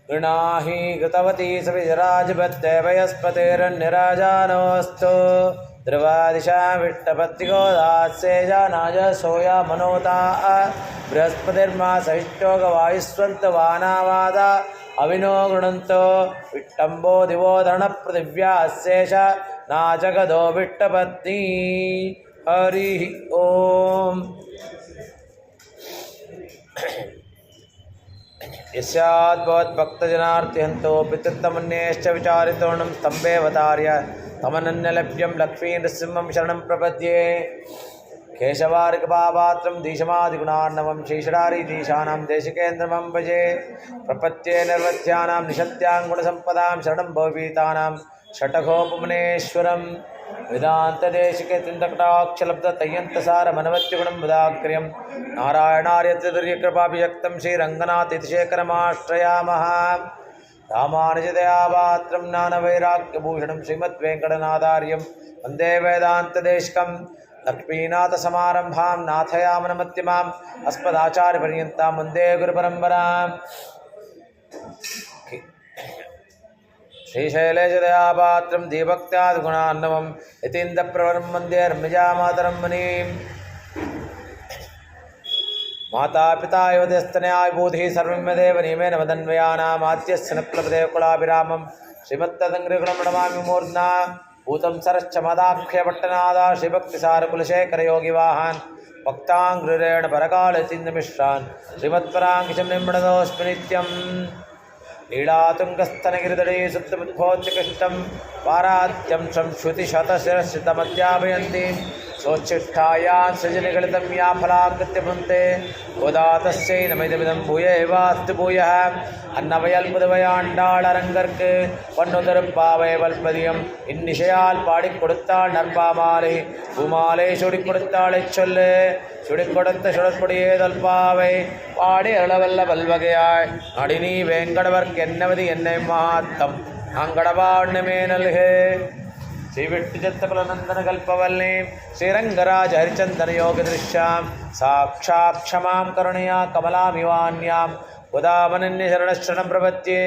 गृणाहि कृतवती सविजराजपत्ते वयस्पतिरन्यराजानोऽस्तु ध्रुवादिशा विट्टपत्तिको दास्येजानाय सोया मनोता बृहस्पतिर्मा सहिष्ठोगवायुस्वन्तवानावादा अविनो गृणन्तो विट्टम्बो दिवो धरणपृथिव्या अस्येष नाजगदो विट्टपत्नी हरिः ओम् यस्याद्भवद्भक्तजनार्तिहन्तो पितृत्तमन्येश्च विचारितोणं स्तम्भेऽवतार्य तमनन्यलभ्यं लक्ष्मीनृसिंहं शरणं प्रपद्ये केशवार्कपापात्रं दीशमादिगुणार्णवं श्रीषडारीधीशानां देशिकेन्द्रमं भजे प्रपत्ये निर्वध्यानां निषत्याङ्गुणसम्पदां शरणं भवभीतानां षटकोपमनेश्वरं वेदान्तदेशिके तिन्दकटाक्षलब्धतय्यन्तसारमनवत्युगुणं बुधाग्र्यं नारायणार्यतिदुर्यकृपाभियक्तं श्रीरङ्गनाथेतिशेखरमाश्रयामः रामानुजदयापात्रं ज्ञानवैराग्यभूषणं श्रीमद्वेङ्कटनाथार्यं वन्दे वेदान्तदेशिकं लक्ष्मीनाथसमारम्भां नाथयामनमध्यमाम् अस्मदाचार्यपर्यन्तां वन्दे गुरुपरम्पराम् श्रीशैलेशदयापात्रं दीभक्त्यादिगुणार्णवं यतीन्द्रप्रवरं वन्दे रम्यजामातरं मुनिं मातापिता युवतिस्तनया विभूतिः सर्वं यदेव नियमेन मदन्वयानामाद्यस्य नक्लपदेवकुलाभिरामं श्रीमत्तदङ्घ्रिगुणं नमामि मूर्ध्ना भूतं सरश्च मदाख्यपट्टनादा श्रीभक्तिसारकुलशेखरयोगिवाहान् भक्ताङ्घ्रिरेण परकालयतीन्द्रमिश्रान् श्रीमत्पराङ्किशं निर्मणदोऽस्मि नित्यम् लीलातुङ्गस्तनगिरिदडे सुप्तमुद्भोच्यकृष्टं पारात्यं संश्रुतिशतशिरश्रितमध्यापयन्तीं सोच्छिष्ठायां सृजनिगलितं या फलाकृत्य भुन्ते गोदातस्यै नमिदमिदं भूय एवास्तु भूयः अन्नवयल्पुदवयाण्डाळरङ्गर्க்கு பொன்னுதருப்பாவை வல்பதியம் இன்னிசையால் பாடிக் கொடுத்தாள் நற்பாமாலை பூமாலை சுடிக் கொடுத்தாளை சொல்லு சுடிக் கொடுத்த சுடற்பொடியே தொல்பாவை பாடி அருளவல்ல பல்வகையாய் அடினி வேங்கடவர்க்கு என்னவது என்னை மாத்தம் அங்கடவா ஒண்ணுமே நல்கு श्रीविट्टिचित्तकुलनन्दन कल्पवल्लीं श्रीरङ्गराज हरिचन्दन योगदृश्यां साक्षात् क्षमां करुणया कमलामिवान्यां उदामनन्यशरणशरणं प्रपद्ये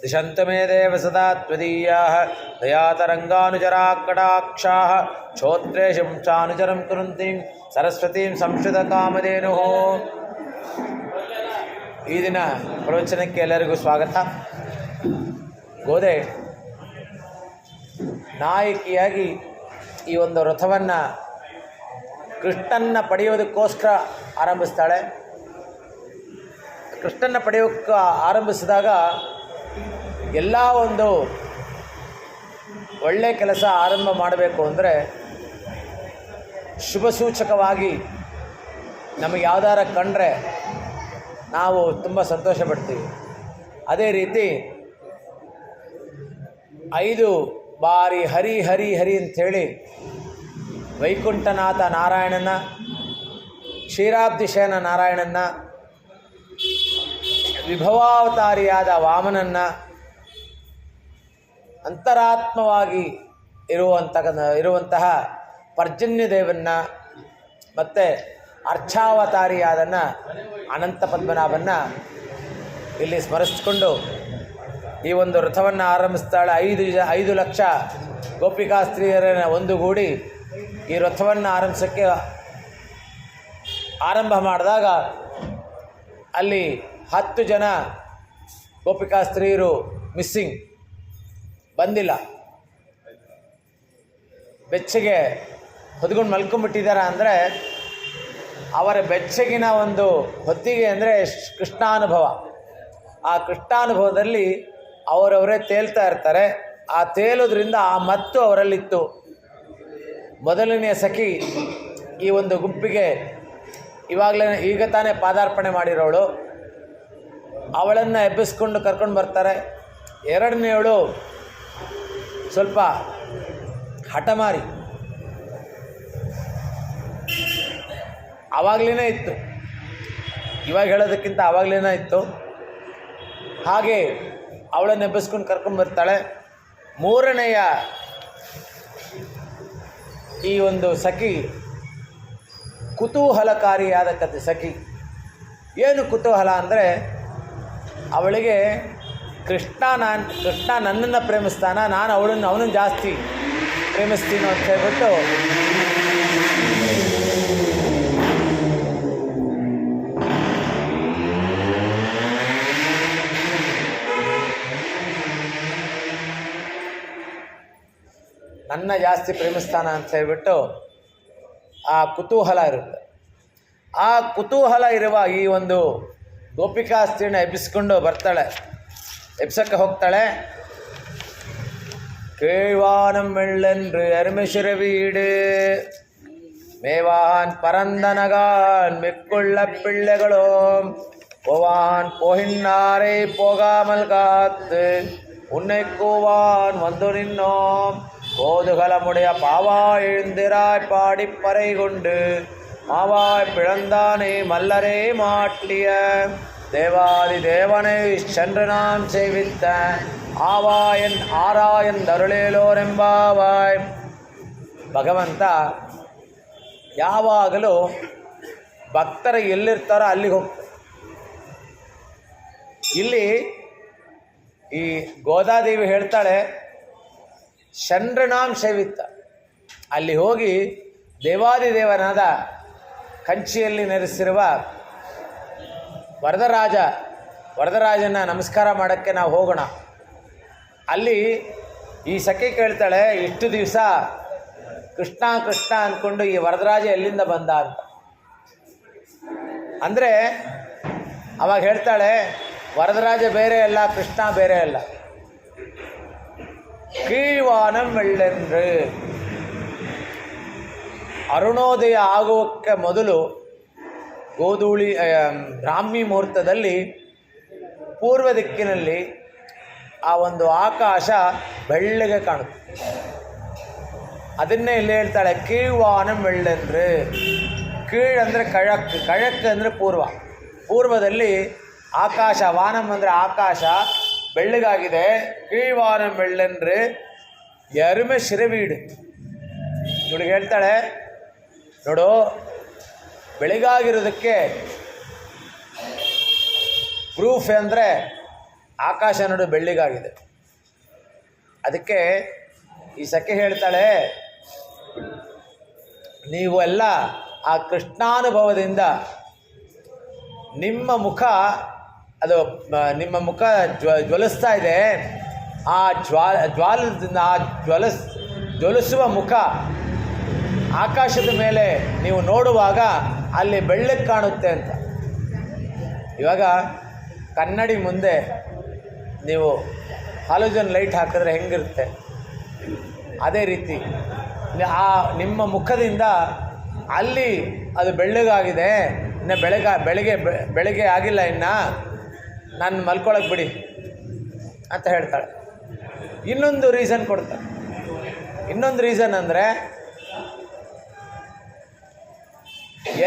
दिशन्तु मे देव सदा त्वदीयाः दयातरङ्गानुचराः कटाक्षाः श्रोत्रेषु चानुचरं कुरुन्तीं सरस्वतीं संश्रितकामधेनुः ಈ ದಿನ ಪ್ರವಚನಕ್ಕೆ ಎಲ್ಲರಿಗೂ ಸ್ವಾಗತ. ಗೋದೆ ನಾಯಕಿಯಾಗಿ ಈ ಒಂದು ರಥವನ್ನು ಕೃಷ್ಣನ್ನ ಪಡೆಯೋದಕ್ಕೋಸ್ಕರ ಆರಂಭಿಸ್ತಾಳೆ. ಕೃಷ್ಣನ್ನ ಪಡೆಯೋಕ್ಕೆ ಆರಂಭಿಸಿದಾಗ ಎಲ್ಲ ಒಂದು ಒಳ್ಳೆಯ ಕೆಲಸ ಆರಂಭ ಮಾಡಬೇಕು ಅಂದರೆ ಶುಭ ಸೂಚಕವಾಗಿ ನಮಗೆ ಯಾವ್ದಾರ ಕಂಡ್ರೆ ನಾವು ತುಂಬ ಸಂತೋಷ ಪಡ್ತೀವಿ. ಅದೇ ರೀತಿ 5 ಬಾರಿ ಹರಿ ಹರಿ ಹರಿ ಅಂಥೇಳಿ ವೈಕುಂಠನಾಥ ನಾರಾಯಣನ, ಕ್ಷೀರಾಬ್ಧಿಶಯನ ನಾರಾಯಣನ, ವಿಭವಾವತಾರಿಯಾದ ವಾಮನನ್ನ, ಅಂತರಾತ್ಮವಾಗಿ ಇರುವಂತಹ ಪರ್ಜನ್ಯ ದೇವನ್ನ, ಮತ್ತು ಅರ್ಚಾವತಾರಿಯಾದನ್ನ ಅನಂತ ಪದ್ಮನಾಭನ್ನ ಇಲ್ಲಿ ಸ್ಮರಿಸಿಕೊಂಡು ಈ ಒಂದು ರಥವನ್ನು ಆರಂಭಿಸ್ತಾಳೆ. 5 ಲಕ್ಷ ಗೋಪಿಕಾ ಸ್ತ್ರೀಯರನ್ನು ಒಂದುಗೂಡಿ ಈ ರಥವನ್ನು ಆರಂಭಿಸೋಕ್ಕೆ ಆರಂಭ ಮಾಡಿದಾಗ ಅಲ್ಲಿ 10 ಜನ ಗೋಪಿಕಾ ಸ್ತ್ರೀಯರು ಮಿಸ್ಸಿಂಗ್, ಬಂದಿಲ್ಲ. ಬೆಚ್ಚಗೆ ಹೊದ್ಕೊಂಡು ಮಲ್ಕೊಂಡ್ಬಿಟ್ಟಿದ್ದಾರೆ. ಅಂದರೆ ಅವರ ಬೆಚ್ಚಗಿನ ಒಂದು ಹೊತ್ತಿಗೆ ಅಂದರೆ ಕೃಷ್ಣಾನುಭವ. ಆ ಕೃಷ್ಣಾನುಭವದಲ್ಲಿ ಅವರವರೇ ತೇಲ್ತಾ ಇರ್ತಾರೆ. ಆ ತೇಲೋದ್ರಿಂದ ಆ ಮತ್ತು ಅವರಲ್ಲಿತ್ತು. ಮೊದಲನೆಯ ಸಖಿ ಈ ಒಂದು ಗುಂಪಿಗೆ ಈಗ ತಾನೇ ಪಾದಾರ್ಪಣೆ ಮಾಡಿರೋಳು, ಅವಳನ್ನು ಎಬ್ಬಿಸ್ಕೊಂಡು ಕರ್ಕೊಂಡು ಬರ್ತಾರೆ. ಎರಡನೆಯವಳು ಸ್ವಲ್ಪ ಹಠಮಾರಿ, ಆವಾಗಲೇ ಇತ್ತು, ಇವಾಗ ಹೇಳೋದಕ್ಕಿಂತ ಆವಾಗಲೇ ಇತ್ತು. ಹಾಗೆ ಅವಳನ್ನು ಎಬ್ಬಿಸ್ಕೊಂಡು ಕರ್ಕೊಂಡ್ಬರ್ತಾಳೆ. ಮೂರನೆಯ ಈ ಒಂದು ಸಖಿ ಕುತೂಹಲಕಾರಿಯಾದ ಕಥೆ. ಸಖಿ ಏನು ಕುತೂಹಲ ಅಂದರೆ, ಅವಳಿಗೆ ಕೃಷ್ಣ ನನ್ನನ್ನು ಪ್ರೇಮಿಸ್ತಾನ, ನಾನು ಅವನನ್ನು ಜಾಸ್ತಿ ಪ್ರೇಮಿಸ್ತೀನೋ ಅಂತ ಹೇಳ್ಬಿಟ್ಟು ನನ್ನ ಜಾಸ್ತಿ ಪ್ರೇಮಿಸ್ತಾನ ಅಂತ ಹೇಳ್ಬಿಟ್ಟು ಆ ಕುತೂಹಲ ಇರುತ್ತೆ. ಆ ಕುತೂಹಲ ಇರುವ ಈ ಒಂದು ಗೋಪಿಕಾ ಸ್ತ್ರೀನ ಎಬ್ಬಿಸ್ಕೊಂಡು ಬರ್ತಾಳೆ, ಎಬ್ಸಕ್ಕೆ ಹೋಗ್ತಾಳೆ. ಕೇಳ್ವಾನಂ ಮೆಳ್ಳೆன்று அருமைசிற வீடு மேவான் பரந்தனகான் மெக்குள்ள பிள்ளைகளோ போவான் போகின்றாரை போகாமல் காத்து உன்னை கூவான் வந்து நின்னோம் கோதுகலமுடைய பாவாய் எழுந்திராய் பாடிப்பறை கொண்டு மாவாய் பிழந்தானே மல்லரே மாட்டிய தேவாதி தேவனை சென்று நாம் சேவித்த ಆವಾಯನ್ ಆರಾಯನ್ ದರುಳೇಲೋರೆಂಬಾವಾಯ್. ಭಗವಂತ ಯಾವಾಗಲೂ ಭಕ್ತರು ಎಲ್ಲಿರ್ತಾರೋ ಅಲ್ಲಿಗೆ ಹೋಗ್ತಾರೆ. ಇಲ್ಲಿ ಈ ಗೋದಾದೇವಿ ಹೇಳ್ತಾಳೆ, ಶಂಡ್ರನಾಮ್ ಶೈವಿತ್ತ, ಅಲ್ಲಿ ಹೋಗಿ ದೇವಾದಿದೇವನಾದ ಕಂಚಿಯಲ್ಲಿ ನೆರೆಸಿರುವ ವರದರಾಜನ ನಮಸ್ಕಾರ ಮಾಡೋಕ್ಕೆ ನಾವು ಹೋಗೋಣ. ಅಲ್ಲಿ ಈ ಸಖಿ ಕೇಳ್ತಾಳೆ, ಇಷ್ಟು ದಿವಸ ಕೃಷ್ಣ ಕೃಷ್ಣ ಅಂದ್ಕೊಂಡು ಈ ವರದರಾಜ ಎಲ್ಲಿಂದ ಬಂದ ಅಂತ. ಅಂದರೆ ಅವಾಗ ಹೇಳ್ತಾಳೆ, ವರದರಾಜ ಬೇರೆ ಅಲ್ಲ, ಕೃಷ್ಣ ಬೇರೆ ಅಲ್ಲ. ಕೀಳ್ವಾನಂ ಮೆಳ್ಳೆಂದ್ರೆ ಅರುಣೋದಯ ಆಗುವಕ್ಕೆ ಮೊದಲು ಗೋಧೂಳಿ ಬ್ರಾಹ್ಮಿ ಮುಹೂರ್ತದಲ್ಲಿ ಪೂರ್ವ ದಿಕ್ಕಿನಲ್ಲಿ ಆ ಒಂದು ಆಕಾಶ ಬೆಳ್ಳಗೆ ಕಾಣುತ್ತೆ. ಅದನ್ನೇ ಇಲ್ಲಿ ಹೇಳ್ತಾಳೆ, ಕೀಳ್ವಾನಂ ಮೆಳ್ಳೆಂದ್ರೆ. ಕೀಳ್ ಅಂದರೆ ಕಳಕ್ ಅಂದರೆ ಪೂರ್ವದಲ್ಲಿ ಆಕಾಶ, ವಾನಂ ಅಂದರೆ ಆಕಾಶ ಬೆಳ್ಳಗಾಗಿದೆ. ಕೀಳ್ವಾನಂ ಮೆಳ್ಳೆಂದ್ರೆ ಎರುಮೆ ಶಿರವೀಡು. ಇವಳಿಗೆ ಹೇಳ್ತಾಳೆ, ನೋಡು, ಬೆಳಗಾಗಿರೋದಕ್ಕೆ ಪ್ರೂಫ್ ಅಂದರೆ ಆಕಾಶ ನೋಡು ಬೆಳ್ಳಿಗಾಗಿದೆ. ಅದಕ್ಕೆ ಈ ಸಖಿ ಹೇಳ್ತಾಳೆ, ನೀವು ಎಲ್ಲ ಆ ಕೃಷ್ಣಾನುಭವದಿಂದ ನಿಮ್ಮ ಮುಖ ಜ್ವಲಿಸ್ತಾ ಇದೆ. ಆ ಜ್ವಲಿಸುವ ಮುಖ ಆಕಾಶದ ಮೇಲೆ ನೀವು ನೋಡುವಾಗ ಅಲ್ಲಿ ಬೆಳ್ಳಗೆ ಕಾಣುತ್ತೆ ಅಂತ. ಇವಾಗ ಕನ್ನಡಿ ಮುಂದೆ ನೀವು ಹಾಲೋಜನ್ ಲೈಟ್ ಹಾಕಿದ್ರೆ ಹೆಂಗಿರುತ್ತೆ, ಅದೇ ರೀತಿ ನಿಮ್ಮ ಮುಖದಿಂದ ಅಲ್ಲಿ ಅದು ಬೆಳ್ಳಗಾಗಿದೆ. ಇನ್ನು ಬೆಳಗ್ಗೆ ಆಗಿಲ್ಲ, ಇನ್ನು ನಾನು ಮಲ್ಕೊಳಕ್ಕೆ ಬಿಡಿ ಅಂತ ಹೇಳ್ತಾಳೆ. ಇನ್ನೊಂದು ರೀಸನ್ ಕೊಡ್ತಾಳೆ. ಇನ್ನೊಂದು ರೀಸನ್ ಅಂದರೆ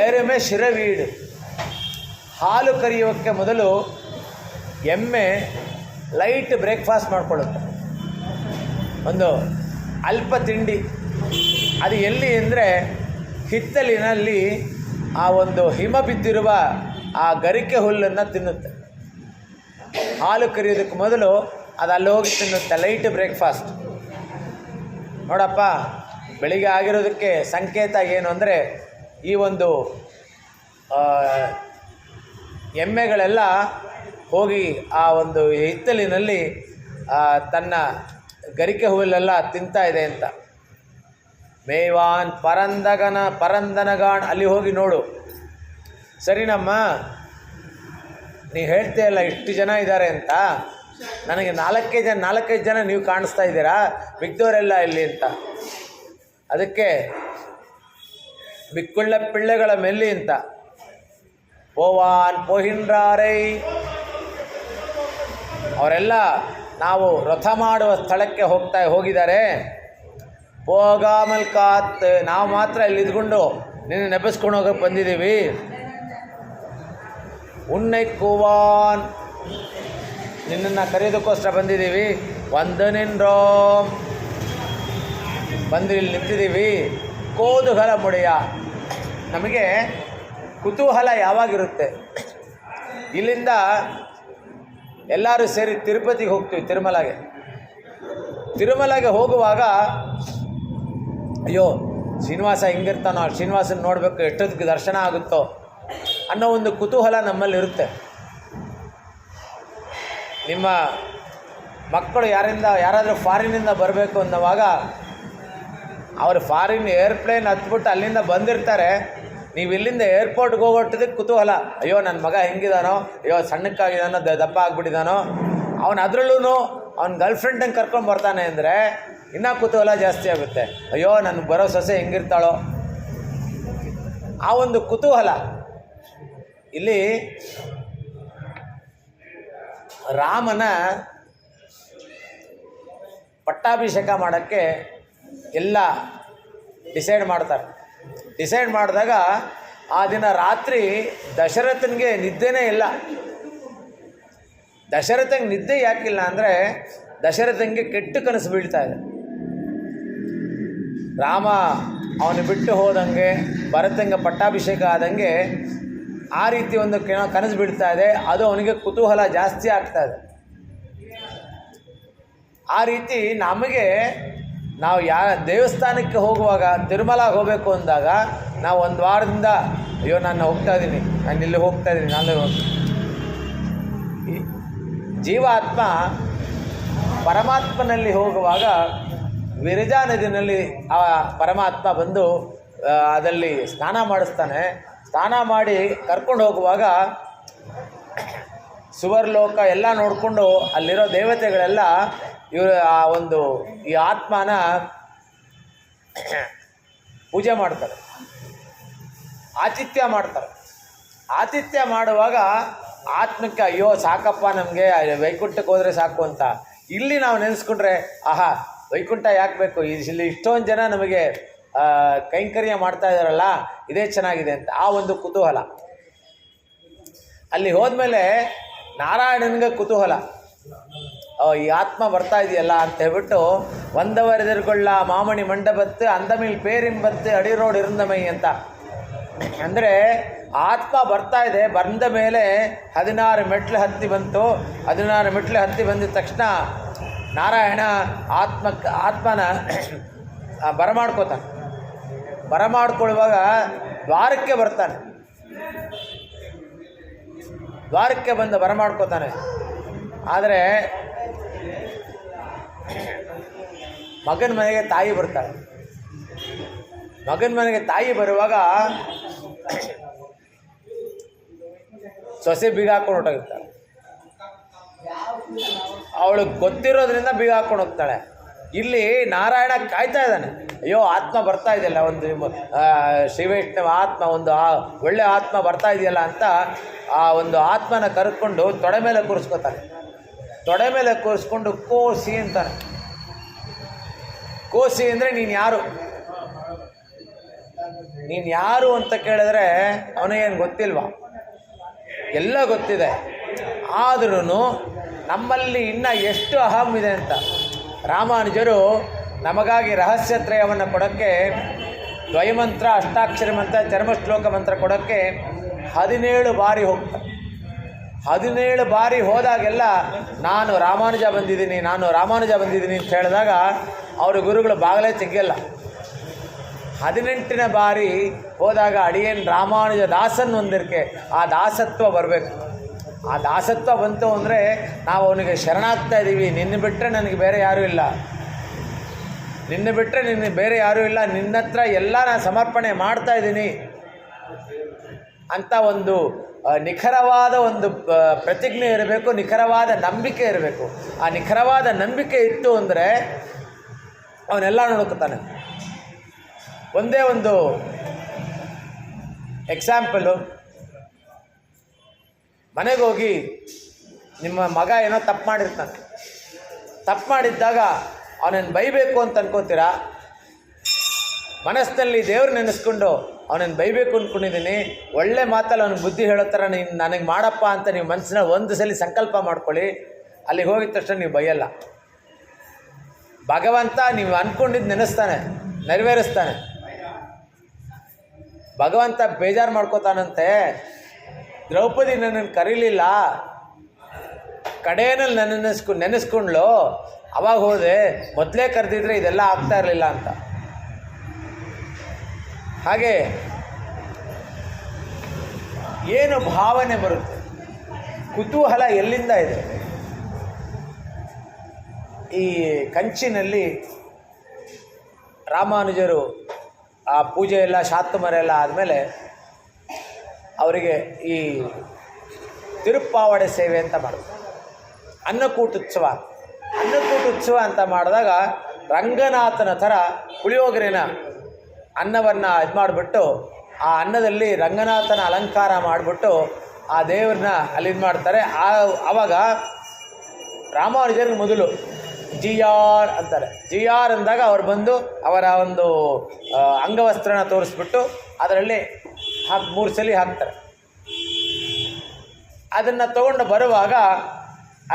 ಎರುಮೆ ಶಿರವೀಡು. ಹಾಲು ಕರೆಯೋಕ್ಕೆ ಮೊದಲು ಎಮ್ಮೆ ಲೈಟ್ ಬ್ರೇಕ್ಫಾಸ್ಟ್ ಮಾಡ್ಕೊಳ್ಳುತ್ತೆ, ಒಂದು ಅಲ್ಪ ತಿಂಡಿ. ಅದು ಎಲ್ಲಿ ಅಂದರೆ ಹಿತ್ತಲಿನಲ್ಲಿ ಆ ಒಂದು ಹಿಮ ಬಿದ್ದಿರುವ ಆ ಗರಿಕೆ ಹುಲ್ಲನ್ನು ತಿನ್ನುತ್ತೆ. ಹಾಲು ಕರೆಯೋದಕ್ಕೆ ಮೊದಲು ಅದು ಅಲ್ಲಿ ಹೋಗಿ ತಿನ್ನುತ್ತೆ, ಲೈಟ್ ಬ್ರೇಕ್ಫಾಸ್ಟ್. ನೋಡಪ್ಪ, ಬೆಳಿಗ್ಗೆ ಆಗಿರೋದಕ್ಕೆ ಸಂಕೇತ ಏನು ಅಂದರೆ ಈ ಒಂದು ಎಮ್ಮೆಗಳೆಲ್ಲ ಹೋಗಿ ಆ ಒಂದು ಹಿತ್ತಲಿನಲ್ಲಿ ತನ್ನ ಗರಿಕೆ ಹುಲ್ಲೆಲ್ಲ ತಿಂತಾ ಇದೆ ಅಂತ. ಮೇವಾನ್ ಪರಂದನಗಾಣ್, ಅಲ್ಲಿ ಹೋಗಿ ನೋಡು. ಸರಿನಮ್ಮ, ನೀ ಹೇಳ್ತೀಯಲ್ಲ ಇಷ್ಟು ಜನ ಇದ್ದಾರೆ ಅಂತ, ನನಗೆ 4-5 ಜನ ನೀವು ಕಾಣಿಸ್ತಾ ಇದ್ದೀರಾ, ಮಿಕ್ದವರೆಲ್ಲ ಇಲ್ಲಿ ಅಂತ. ಅದಕ್ಕೆ ಮಿಕ್ಕುಳ್ಳ ಪಿಳ್ಳೆಗಳ ಮೆಲ್ಲಿ ಅಂತ. ಪೋವಾನ್ ಪೋಹಿನ್ರಾರೈ, ಅವರೆಲ್ಲ ನಾವು ರಥ ಮಾಡುವ ಸ್ಥಳಕ್ಕೆ ಹೋಗಿದ್ದಾರೆ. ಪೋಗಾಮಲ್ ಕಾತ್, ನಾವು ಮಾತ್ರ ಇಲ್ಲಿ ಇದ್ಕೊಂಡು ನಿನ್ನ ನೆಪಸ್ಕೊಂಡು ಹೋಗಕ್ಕೆ ಬಂದಿದ್ದೀವಿ. ಉನ್ನೈ ಕೂವಾನ್, ನಿನ್ನನ್ನು ಕರೆಯೋದಕ್ಕೋಸ್ಕರ ಬಂದಿದ್ದೀವಿ. ಒಂದು ನಿನ್ರೋಮ್, ಬಂದು ಇಲ್ಲಿ ನಿಂತಿದ್ದೀವಿ. ಕೋದುಹಲ ಮುಡಿಯ, ನಮಗೆ ಕುತೂಹಲ ಯಾವಾಗಿರುತ್ತೆ. ಇಲ್ಲಿಂದ ಎಲ್ಲರೂ ಸೇರಿ ತಿರುಪತಿಗೆ ಹೋಗ್ತೀವಿ. ತಿರುಮಲೆಗೆ ಹೋಗುವಾಗ ಅಯ್ಯೋ ಶ್ರೀನಿವಾಸ ಹಿಂಗಿರ್ತಾನೋ, ಶ್ರೀನಿವಾಸನ ನೋಡಬೇಕು, ಎಷ್ಟೊತ್ತಿಗೆ ದರ್ಶನ ಆಗುತ್ತೋ ಅನ್ನೋ ಒಂದು ಕುತೂಹಲ ನಮ್ಮಲ್ಲಿರುತ್ತೆ. ನಿಮ್ಮ ಮಕ್ಕಳು ಯಾರಾದರೂ ಫಾರಿನಿಂದ ಬರಬೇಕು ಅನ್ನೋವಾಗ ಅವರು ಫಾರಿನ್ ಏರ್ಪ್ಲೇನ್ ಹತ್ಬಿಟ್ಟು ಅಲ್ಲಿಂದ ಬಂದಿರ್ತಾರೆ. ನೀವು ಇಲ್ಲಿಂದ ಏರ್ಪೋರ್ಟ್ಗೆ ಹೋಗೋಟ್ಟದಕ್ಕೆ ಕುತೂಹಲ, ಅಯ್ಯೋ ನನ್ನ ಮಗ ಹೆಂಗಿದಾನೋ, ಅಯ್ಯೋ ಸಣ್ಣಕ್ಕಾಗಿದ್ದಾನೋ, ದಪ್ಪ ಆಗ್ಬಿಟ್ಟಿದ್ದಾನೋ, ಅವನು ಅದರಲ್ಲೂ ಅವ್ನ ಗರ್ಲ್ಫ್ರೆಂಡಂಗೆ ಕರ್ಕೊಂಡು ಬರ್ತಾನೆ ಅಂದರೆ ಇನ್ನೂ ಕುತೂಹಲ ಜಾಸ್ತಿ ಆಗುತ್ತೆ. ಅಯ್ಯೋ ನನಗೆ ಬರೋ ಸೊಸೆ ಹೆಂಗಿರ್ತಾಳೋ, ಆ ಒಂದು ಕುತೂಹಲ. ಇಲ್ಲಿ ರಾಮನ ಪಟ್ಟಾಭಿಷೇಕ ಮಾಡೋಕ್ಕೆ ಎಲ್ಲ ಡಿಸೈಡ್ ಮಾಡಿದಾಗ ಆ ದಿನ ರಾತ್ರಿ ದಶರಥನಿಗೆ ನಿದ್ದೆನೇ ಇಲ್ಲ. ದಶರಥಂಗೆ ನಿದ್ದೆ ಯಾಕಿಲ್ಲ ಅಂದರೆ ದಶರಥಂಗೆ ಕೆಟ್ಟ ಕನಸು ಬೀಳ್ತಾ ಇದೆ. ರಾಮ ಅವನು ಬಿಟ್ಟು ಹೋದಂಗೆ, ಭರತಂಗೆ ಪಟ್ಟಾಭಿಷೇಕ ಆದಂಗೆ ಆ ರೀತಿ ಒಂದು ಕನಸು ಬೀಳ್ತಾ ಇದೆ. ಅದು ಅವನಿಗೆ ಕುತೂಹಲ ಜಾಸ್ತಿ ಆಗ್ತಾ ಇದೆ. ಆ ರೀತಿ ನಮಗೆ ನಾವು ದೇವಸ್ಥಾನಕ್ಕೆ ಹೋಗುವಾಗ, ತಿರುಮಲಾಗೆ ಹೋಗಬೇಕು ಅಂದಾಗ ನಾವು ಒಂದು ವಾರದಿಂದ ಅಯ್ಯೋ ನಾನು ಹೋಗ್ತಾ ಇದ್ದೀನಿ, ನಾನು ಇಲ್ಲಿ ಹೋಗ್ತಾ ಇದ್ದೀನಿ, ಜೀವಾತ್ಮ ಪರಮಾತ್ಮನಲ್ಲಿ ಹೋಗುವಾಗ ವಿರಜಾ ನದಿನಲ್ಲಿ ಆ ಪರಮಾತ್ಮ ಬಂದು ಅದರಲ್ಲಿ ಸ್ನಾನ ಮಾಡಿಸ್ತಾನೆ. ಸ್ನಾನ ಮಾಡಿ ಕರ್ಕೊಂಡು ಹೋಗುವಾಗ ಸುವರ್ಲೋಕ ಎಲ್ಲ ನೋಡಿಕೊಂಡು ಅಲ್ಲಿರೋ ದೇವತೆಗಳೆಲ್ಲ ಇವರು ಈ ಆತ್ಮನ ಪೂಜೆ ಮಾಡ್ತಾರೆ, ಆತಿಥ್ಯ ಮಾಡುವಾಗ ಆತ್ಮಕ್ಕೆ ಅಯ್ಯೋ ಸಾಕಪ್ಪ ನಮಗೆ ವೈಕುಂಠಕ್ಕೆ ಹೋದರೆ ಸಾಕು ಅಂತ. ಇಲ್ಲಿ ನಾವು ನೆನೆಸ್ಕೊಂಡ್ರೆ ಆಹಾ ವೈಕುಂಠ ಯಾಕೆ ಬೇಕು, ಇಲ್ಲಿ ಇಷ್ಟೊಂದು ಜನ ನಮಗೆ ಕೈಂಕರ್ಯ ಮಾಡ್ತಾ ಇದ್ದಾರಲ್ಲ, ಇದೇ ಚೆನ್ನಾಗಿದೆ ಅಂತ ಆ ಒಂದು ಕುತೂಹಲ. ಅಲ್ಲಿ ಹೋದ್ಮೇಲೆ ನಾರಾಯಣನಿಗೆ ಕುತೂಹಲ, ಈ ಆತ್ಮ ಬರ್ತಾ ಇದೆಯಲ್ಲ ಅಂತ ಹೇಳ್ಬಿಟ್ಟು ಒಂದವರ್ ಎದುರುಗೊಳ್ಳ ಮಾಮಣಿ ಮಂಡಪತ್ತು ಅಂದಮಿಲ್ ಪೇರಿಂಬತ್ತು ಅಡಿರೋಡ್ ಇರುಂದಮೈ ಅಂತ. ಅಂದರೆ ಆತ್ಮ ಬರ್ತಾ ಇದೆ, ಬಂದ ಮೇಲೆ 16 ಮೆಟ್ಲು ಹತ್ತಿ ಬಂತು. 16 ಮೆಟ್ಲು ಹತ್ತಿ ಬಂದಿದ ತಕ್ಷಣ ನಾರಾಯಣ ಆತ್ಮನ ಬರಮಾಡ್ಕೊಳ್ಳುವಾಗ ದ್ವಾರಕ್ಕೆ ಬರ್ತಾನೆ. ದ್ವಾರಕ್ಕೆ ಬಂದು ಬರಮಾಡ್ಕೋತಾನೆ. ಆದರೆ ಮಗನ ಮನೆಗೆ ತಾಯಿ ಬರ್ತಾಳೆ. ಮಗನ ಮನೆಗೆ ತಾಯಿ ಬರುವಾಗ ಸೊಸೆ ಬೀಗ ಹಾಕೊಂಡು ಹೊರಟೋಗಿರ್ತಾಳೆ. ಅವಳಿಗೆ ಗೊತ್ತಿರೋದ್ರಿಂದ ಬೀಗ ಹಾಕೊಂಡು ಹೋಗ್ತಾಳೆ. ಇಲ್ಲಿ ನಾರಾಯಣ ಕಾಯ್ತಾ ಇದ್ದಾನೆ, ಅಯ್ಯೋ ಆತ್ಮ ಬರ್ತಾ ಇದೆಯಲ್ಲ, ಒಂದು ಶ್ರೀವೈಷ್ಣವ ಆತ್ಮ, ಒಂದು ಒಳ್ಳೆ ಆತ್ಮ ಬರ್ತಾ ಇದೆಯಲ್ಲ ಅಂತ ಆ ಒಂದು ಆತ್ಮನ ಕರ್ಕೊಂಡು ತೊಡೆ ಮೇಲೆ ಕೂರಿಸ್ಕೊತಾನೆ. ತೊಡೆ ಮೇಲೆ ಕೂರಿಸ್ಕೊಂಡು ಕೋಸಿ ಅಂತಾನೆ. ಕೋಸಿ ಅಂದರೆ ನೀನು ಯಾರು ಅಂತ ಕೇಳಿದ್ರೆ ಅವನಿಗೇನು ಗೊತ್ತಿಲ್ವಾ? ಎಲ್ಲ ಗೊತ್ತಿದೆ. ಆದ್ರೂ ನಮ್ಮಲ್ಲಿ ಇನ್ನೂ ಎಷ್ಟು ಅಹಂ ಇದೆ ಅಂತ ರಾಮಾನುಜರು ನಮಗಾಗಿ ರಹಸ್ಯತ್ರಯವನ್ನು ಕೊಡೋಕ್ಕೆ, ದ್ವಯಮಂತ್ರ, ಅಷ್ಟಾಕ್ಷರ ಮಂತ್ರ, ಚರ್ಮಶ್ಲೋಕ ಮಂತ್ರ ಕೊಡೋಕ್ಕೆ 17 ಬಾರಿ ಹೋಗ್ತಾರೆ. 17 ಬಾರಿ ಹೋದಾಗೆಲ್ಲ ನಾನು ರಾಮಾನುಜ ಬಂದಿದ್ದೀನಿ ಅಂತ ಹೇಳಿದಾಗ ಅವರು ಗುರುಗಳು ಬಾಗಲೇ ತೆಗೆಯಲ್ಲ. 18ನೇ ಬಾರಿ ಹೋದಾಗ ಅಡಿಯೇನು ರಾಮಾನುಜ ದಾಸನ್ ಹೊಂದಿರ್ಕೆ, ಆ ದಾಸತ್ವ ಬರಬೇಕು. ಆ ದಾಸತ್ವ ಬಂತು ಅಂದರೆ ನಾವು ಅವನಿಗೆ ಶರಣಾಗ್ತಾ ಇದ್ದೀವಿ. ನಿನ್ನ ಬಿಟ್ಟರೆ ನನಗೆ ಬೇರೆ ಯಾರೂ ಇಲ್ಲ, ನಿನ್ನ ಹತ್ರ ಎಲ್ಲ ನಾನು ಸಮರ್ಪಣೆ ಮಾಡ್ತಾ ಇದ್ದೀನಿ ಅಂತ ಒಂದು ನಿಖರವಾದ ಒಂದು ಪ್ರತಿಜ್ಞೆ ಇರಬೇಕು, ನಿಖರವಾದ ನಂಬಿಕೆ ಇರಬೇಕು. ಆ ನಿಖರವಾದ ನಂಬಿಕೆ ಇತ್ತು ಅಂದರೆ ಅವನೆಲ್ಲ ನೋಡ್ಕೊತಾನೆ. ಒಂದೇ ಒಂದು ಎಕ್ಸಾಂಪಲು, ಮನೆಗೆ ಹೋಗಿ ನಿಮ್ಮ ಮಗ ಏನೋ ತಪ್ಪು ಮಾಡಿರ್ತಾನೆ. ತಪ್ಪು ಮಾಡಿದ್ದಾಗ ಅವನನ್ನು ಬೈಬೇಕು ಅಂತ ಅನ್ಕೋತೀರಾ? ಮನಸ್ಸಿನಲ್ಲಿ ದೇವ್ರು ನೆನೆಸ್ಕೊಂಡು ಅವನನ್ನು ಬೈಬೇಕು ಅಂದ್ಕೊಂಡಿದ್ದೀನಿ, ಒಳ್ಳೆ ಮಾತಲ್ಲಿ ಅವನಿಗೆ ಬುದ್ಧಿ ಹೇಳೋ ಥರ ನೀನು ನನಗೆ ಮಾಡಪ್ಪ ಅಂತ ನೀವು ಮನಸ್ಸಿನಲ್ಲಿ ಒಂದು ಸಲ ಸಂಕಲ್ಪ ಮಾಡ್ಕೊಳ್ಳಿ. ಅಲ್ಲಿಗೆ ಹೋಗಿದ ತಕ್ಷಣ ನೀವು ಬೈಯಲ್ಲ. ಭಗವಂತ ನೀವು ಅಂದ್ಕೊಂಡಿದ್ದು ನೆನೆಸ್ತಾನೆ, ನೆರವೇರಿಸ್ತಾನೆ. ಭಗವಂತ ಬೇಜಾರು ಮಾಡ್ಕೋತಾನಂತೆ, ದ್ರೌಪದಿ ನನ್ನನ್ನು ಕರೀಲಿಲ್ಲ, ಕಡೆಯಲ್ಲಿ ನೆನೆಸ್ಕೊಂಡ್ಲು, ಅವಾಗ ಹೋದೆ, ಮೊದಲೇ ಕರೆದಿದ್ರೆ ಇದೆಲ್ಲ ಆಗ್ತಾ ಇರಲಿಲ್ಲ ಅಂತ. ಹಾಗೆ ಏನು ಭಾವನೆ ಬರುತ್ತೆ, ಕುತೂಹಲ ಎಲ್ಲಿಂದ ಇದೆ? ಈ ಕಂಚಿನಲ್ಲಿ ರಾಮಾನುಜರು ಆ ಪೂಜೆ ಎಲ್ಲ ಶಾತುಮರೆಲ್ಲ ಆದಮೇಲೆ ಅವರಿಗೆ ಈ ತಿರುಪ್ಪಾವಡೆ ಸೇವೆ ಅಂತ ಮಾಡೋದು, ಅನ್ನಕೂಟೋತ್ಸವ ಅಂತ ಮಾಡಿದಾಗ ರಂಗನಾಥನ ಥರ ಪುಳಿಯೋಗರೆನ ಅನ್ನವನ್ನು ಇದು ಮಾಡಿಬಿಟ್ಟು ಆ ಅನ್ನದಲ್ಲಿ ರಂಗನಾಥನ ಅಲಂಕಾರ ಮಾಡಿಬಿಟ್ಟು ಆ ದೇವ್ರನ್ನ ಅಲ್ಲಿ ಇದು ಮಾಡ್ತಾರೆ. ಆವಾಗ ರಾಮಾನುಜರಿಗೆ ಮೊದಲು ಜಿ ಆರ್ ಅಂತಾರೆ. ಜಿ ಆರ್ ಅಂದಾಗ ಅವ್ರು ಬಂದು ಅವರ ಒಂದು ಅಂಗವಸ್ತ್ರನ ತೋರಿಸ್ಬಿಟ್ಟು ಅದರಲ್ಲಿ 3 ಸಲ ಹಾಕ್ತಾರೆ. ಅದನ್ನು ತಗೊಂಡು ಬರುವಾಗ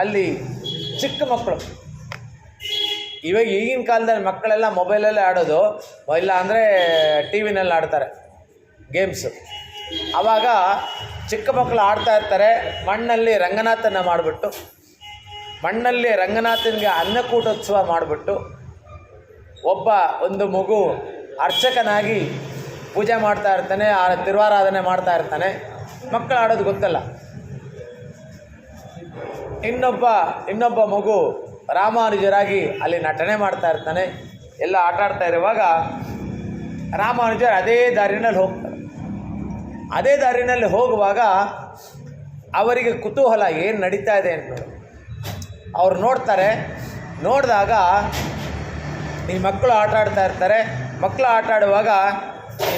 ಅಲ್ಲಿ ಚಿಕ್ಕ ಮಕ್ಕಳು, ಇವಾಗ ಈಗಿನ ಕಾಲದಲ್ಲಿ ಮಕ್ಕಳೆಲ್ಲ ಮೊಬೈಲಲ್ಲೇ ಆಡೋದು, ಇಲ್ಲ ಅಂದರೆ ಟಿ ವಿನಲ್ಲಿ ಆಡ್ತಾರೆ ಗೇಮ್ಸು. ಆವಾಗ ಚಿಕ್ಕ ಮಕ್ಕಳು ಆಡ್ತಾ ಇರ್ತಾರೆ. ಮಣ್ಣಲ್ಲಿ ರಂಗನಾಥನ ಮಾಡಿಬಿಟ್ಟು, ಮಣ್ಣಲ್ಲಿ ರಂಗನಾಥನಿಗೆ ಅನ್ನಕೂಟೋತ್ಸವ ಮಾಡಿಬಿಟ್ಟು, ಒಂದು ಮಗು ಅರ್ಚಕನಾಗಿ ಪೂಜೆ ಮಾಡ್ತಾ ಇರ್ತಾನೆ, ತಿರುವಾರಾಧನೆ ಮಾಡ್ತಾ ಇರ್ತಾನೆ. ಮಕ್ಕಳು ಆಡೋದು ಗೊತ್ತಲ್ಲ. ಇನ್ನೊಬ್ಬ ಮಗು ರಾಮಾನುಜರಾಗಿ ಅಲ್ಲಿ ನಟನೆ ಮಾಡ್ತಾ ಇರ್ತಾನೆ. ಎಲ್ಲ ಆಟ ಆಡ್ತಾ ಇರುವಾಗ ರಾಮಾನುಜರು ಅದೇ ದಾರಿನಲ್ಲಿ ಹೋಗ್ತಾರೆ. ಅದೇ ದಾರಿನಲ್ಲಿ ಹೋಗುವಾಗ ಅವರಿಗೆ ಕುತೂಹಲ, ಏನು ನಡೀತಾ ಇದೆ ಅಂತ ಅವ್ರು ನೋಡ್ತಾರೆ. ನೋಡಿದಾಗ ಈ ಮಕ್ಕಳು ಆಟ ಆಡ್ತಾ ಇರ್ತಾರೆ. ಮಕ್ಕಳು ಆಟ ಆಡುವಾಗ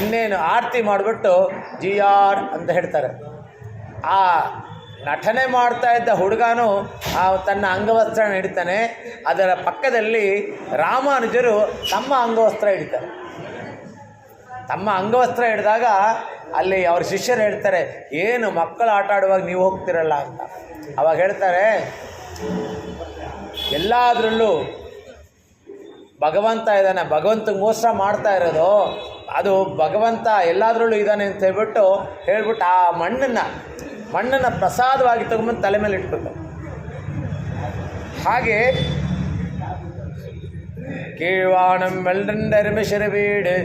ಇನ್ನೇನು ಆರತಿ ಮಾಡಿಬಿಟ್ಟು ಜಿ ಆರ್ ಅಂತ ಹೇಳ್ತಾರೆ. ಆ ನಟನೆ ಮಾಡ್ತಾ ಇದ್ದ ಹುಡುಗನೂ ತನ್ನ ಅಂಗವಸ್ತ್ರ ಹಿಡಿತಾನೆ. ಅದರ ಪಕ್ಕದಲ್ಲಿ ರಾಮಾನುಜರು ತಮ್ಮ ಅಂಗವಸ್ತ್ರ ಹಿಡಿತಾರೆ. ತಮ್ಮ ಅಂಗವಸ್ತ್ರ ಹಿಡಿದಾಗ ಅಲ್ಲಿ ಅವ್ರ ಶಿಷ್ಯರು ಹೇಳ್ತಾರೆ, ಏನು ಮಕ್ಕಳು ಆಟ ಆಡುವಾಗ ನೀವು ಹೋಗ್ತಿರಲ್ಲ ಅಂತ. ಅವಾಗ ಹೇಳ್ತಾರೆ, ಎಲ್ಲದರಲ್ಲೂ ಭಗವಂತ ಇದ್ದಾನೆ, ಭಗವಂತಗೆ ಮೋಸ ಮಾಡ್ತಾ ಇರೋದು ಅದು ಭಗವಂತ ಎಲ್ಲದರಲ್ಲೂ ಇದ್ದಾನೆ ಅಂತ ಹೇಳ್ಬಿಟ್ಟು ಆ ಮಣ್ಣನ್ನು ಪ್ರಸಾದವಾಗಿ ತಗೊಂಬಂದು ತಲೆ ಮೇಲೆ ಇಟ್ಬಿಟ್ಟು, ಹಾಗೆ கீழ்வானம் வெள்ளெருமிசிறு வீடு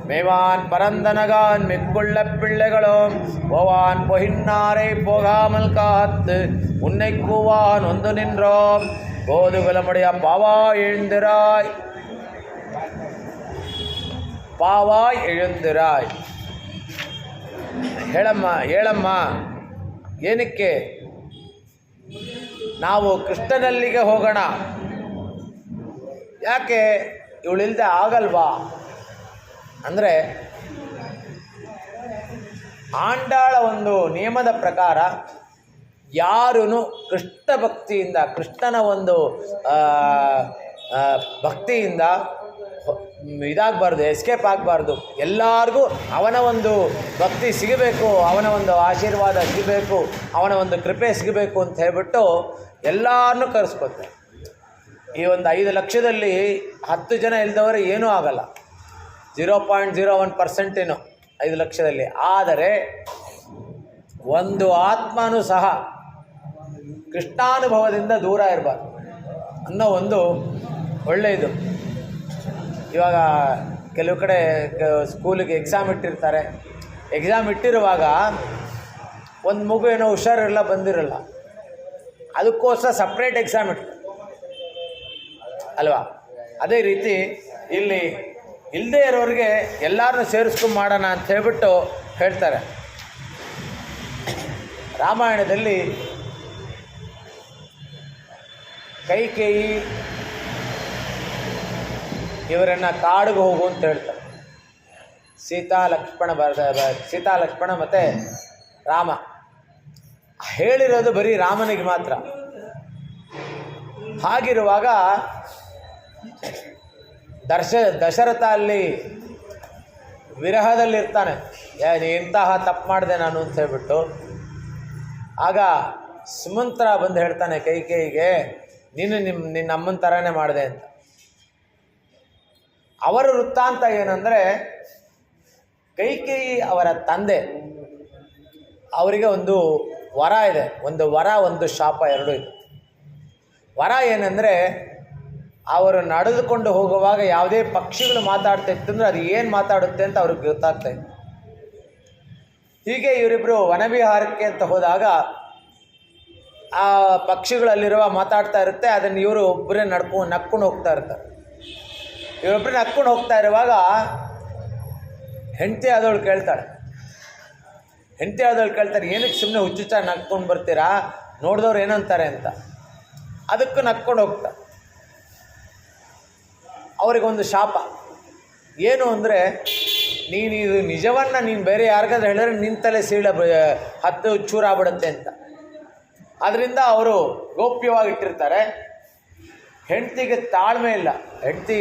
மேவான் பரந்தனகான் மிக்குள்ள பிள்ளைகளும் போவான் பொகின்னாரை போகாமல் காத்து உன்னை கூவான் ஒன்று நின்றோம் போதுகுலமுடைய பாவாய் எழுந்திராய் ಹೇಳಮ್ಮ ಏನಕ್ಕೆ ನಾವು ಕೃಷ್ಣನಲ್ಲಿಗೆ ಹೋಗೋಣ, ಯಾಕೆ ಇವಳಿಲ್ಲದೆ ಆಗಲ್ವಾ ಅಂದರೆ, ಆಂಡಾಳ ಒಂದು ನಿಯಮದ ಪ್ರಕಾರ ಯಾರೂ ಕೃಷ್ಣ ಭಕ್ತಿಯಿಂದ, ಕೃಷ್ಣನ ಒಂದು ಭಕ್ತಿಯಿಂದ ಇದಾಗಬಾರ್ದು, ಎಸ್ಕೇಪ್ ಆಗಬಾರ್ದು. ಎಲ್ಲರಿಗೂ ಅವನ ಒಂದು ಭಕ್ತಿ ಸಿಗಬೇಕು, ಅವನ ಒಂದು ಆಶೀರ್ವಾದ ಸಿಗಬೇಕು, ಅವನ ಒಂದು ಕೃಪೆ ಸಿಗಬೇಕು ಅಂತ ಹೇಳ್ಬಿಟ್ಟು ಎಲ್ಲರನ್ನೂ ಕರೆಸ್ಕೊತಾರೆ. ಈ ಒಂದು 5 ಲಕ್ಷದಲ್ಲಿ 10 ಜನ ಇಲ್ದವರು ಏನೂ ಆಗಲ್ಲ, 0.01% ಏನೋ 5 ಲಕ್ಷದಲ್ಲಿ. ಆದರೆ ಒಂದು ಆತ್ಮನೂ ಸಹ ಕೃಷ್ಣಾನುಭವದಿಂದ ದೂರ ಇರಬಾರ್ದು ಅನ್ನೋ ಒಂದು ಒಳ್ಳೆಯದು. ಇವಾಗ ಕೆಲವು ಕಡೆ ಸ್ಕೂಲಿಗೆ ಎಕ್ಸಾಮ್ ಇಟ್ಟಿರ್ತಾರೆ. ಎಕ್ಸಾಮ್ ಇಟ್ಟಿರುವಾಗ ಒಂದು ಮಗು ಏನೋ ಹುಷಾರಿರಲ್ಲ, ಬಂದಿರಲ್ಲ, ಅದಕ್ಕೋಸ್ಕರ ಸಪ್ರೇಟ್ ಎಕ್ಸಾಮ್ ಇಟ್ಟು ಅಲ್ವಾ. ಅದೇ ರೀತಿ ಇಲ್ಲಿ ಇಲ್ಲದೇ ಇರೋರಿಗೆ ಎಲ್ಲರನ್ನೂ ಸೇರಿಸ್ಕೊಂಡು ಮಾಡೋಣ ಅಂತ ಹೇಳ್ಬಿಟ್ಟು ಹೇಳ್ತಾರೆ. ರಾಮಾಯಣದಲ್ಲಿ ಕೈಕೇಯಿ ಇವರನ್ನು ಕಾಡಿಗೆ ಹೋಗು ಅಂತ ಹೇಳ್ತಾರೆ. ಸೀತಾ ಲಕ್ಷ್ಮಣ ಮತ್ತು ರಾಮ ಹೇಳಿರೋದು ಬರೀ ರಾಮನಿಗೆ ಮಾತ್ರ. ಹಾಗಿರುವಾಗ ದಶರಥ ಅಲ್ಲಿ ವಿರಹದಲ್ಲಿರ್ತಾನೆ, ಎಂತಹ ತಪ್ಪು ಮಾಡಿದೆ ನಾನು ಅಂತ ಹೇಳ್ಬಿಟ್ಟು. ಆಗ ಸುಮಂತ್ರ ಬಂದು ಹೇಳ್ತಾನೆ ಕೈಕೇಯಿಗೆ, ನಿನ್ನ ಅಮ್ಮನ ಥರನೇ ಮಾಡಿದೆ ಅಂತ. ಅವರ ವೃತ್ತಾಂತ ಏನಂದರೆ, ಕೈಕೇಯಿ ಅವರ ತಂದೆ ಅವರಿಗೆ ಒಂದು ವರ ಇದೆ, ಒಂದು ವರ ಒಂದು ಶಾಪ ಎರಡೂ ಇದೆ. ವರ ಏನಂದರೆ ಅವರು ನಡೆದುಕೊಂಡು ಹೋಗುವಾಗ ಯಾವುದೇ ಪಕ್ಷಿಗಳು ಮಾತಾಡ್ತಾ ಇತ್ತಂದ್ರೆ ಅದು ಏನು ಮಾತಾಡುತ್ತೆ ಅಂತ ಅವ್ರಿಗೆ ಗೊತ್ತಾಗ್ತಾ ಇತ್ತು. ಹೀಗೆ ಇವರಿಬ್ಬರು ವನವಿಹಾರಕ್ಕೆ ಅಂತ ಹೋದಾಗ ಆ ಪಕ್ಷಿಗಳಲ್ಲಿರುವ ಮಾತಾಡ್ತಾ ಇರುತ್ತೆ, ಅದನ್ನು ಇವರು ಒಬ್ಬರೇ ನಕ್ಕೊಂಡು ಹೋಗ್ತಾ ಇರ್ತಾರೆ. ಇವರೊಬ್ಬರೇ ನಕ್ಕೊಂಡು ಹೋಗ್ತಾ ಇರುವಾಗ ಹೆಂಡತಿ ಆದವಳು ಕೇಳ್ತಾಳೆ, ಏನಕ್ಕೆ ಸುಮ್ಮನೆ ಹುಚ್ಚುಚ್ಚ ನಕ್ಕೊಂಡು ಬರ್ತೀರಾ, ನೋಡಿದವ್ರು ಏನಂತಾರೆ ಅಂತ. ಅದಕ್ಕೂ ನಕ್ಕೊಂಡು ಹೋಗ್ತಾರೆ. ಅವರಿಗೊಂದು ಶಾಪ ಏನು ಅಂದರೆ, ನೀನು ಇದು ನಿಜವನ್ನು ನೀನು ಬೇರೆ ಯಾರಿಗಾದ್ರೂ ಹೇಳಿದ್ರೆ ನಿನ್ನ ತಲೆ ಹತ್ತು ಚೂರಾಗ್ಬಿಡುತ್ತೆ ಅಂತ. ಅದರಿಂದ ಅವರು ಗೌಪ್ಯವಾಗಿಟ್ಟಿರ್ತಾರೆ. ಹೆಂಡತಿಗೆ ತಾಳ್ಮೆ ಇಲ್ಲ. ಹೆಂಡತಿ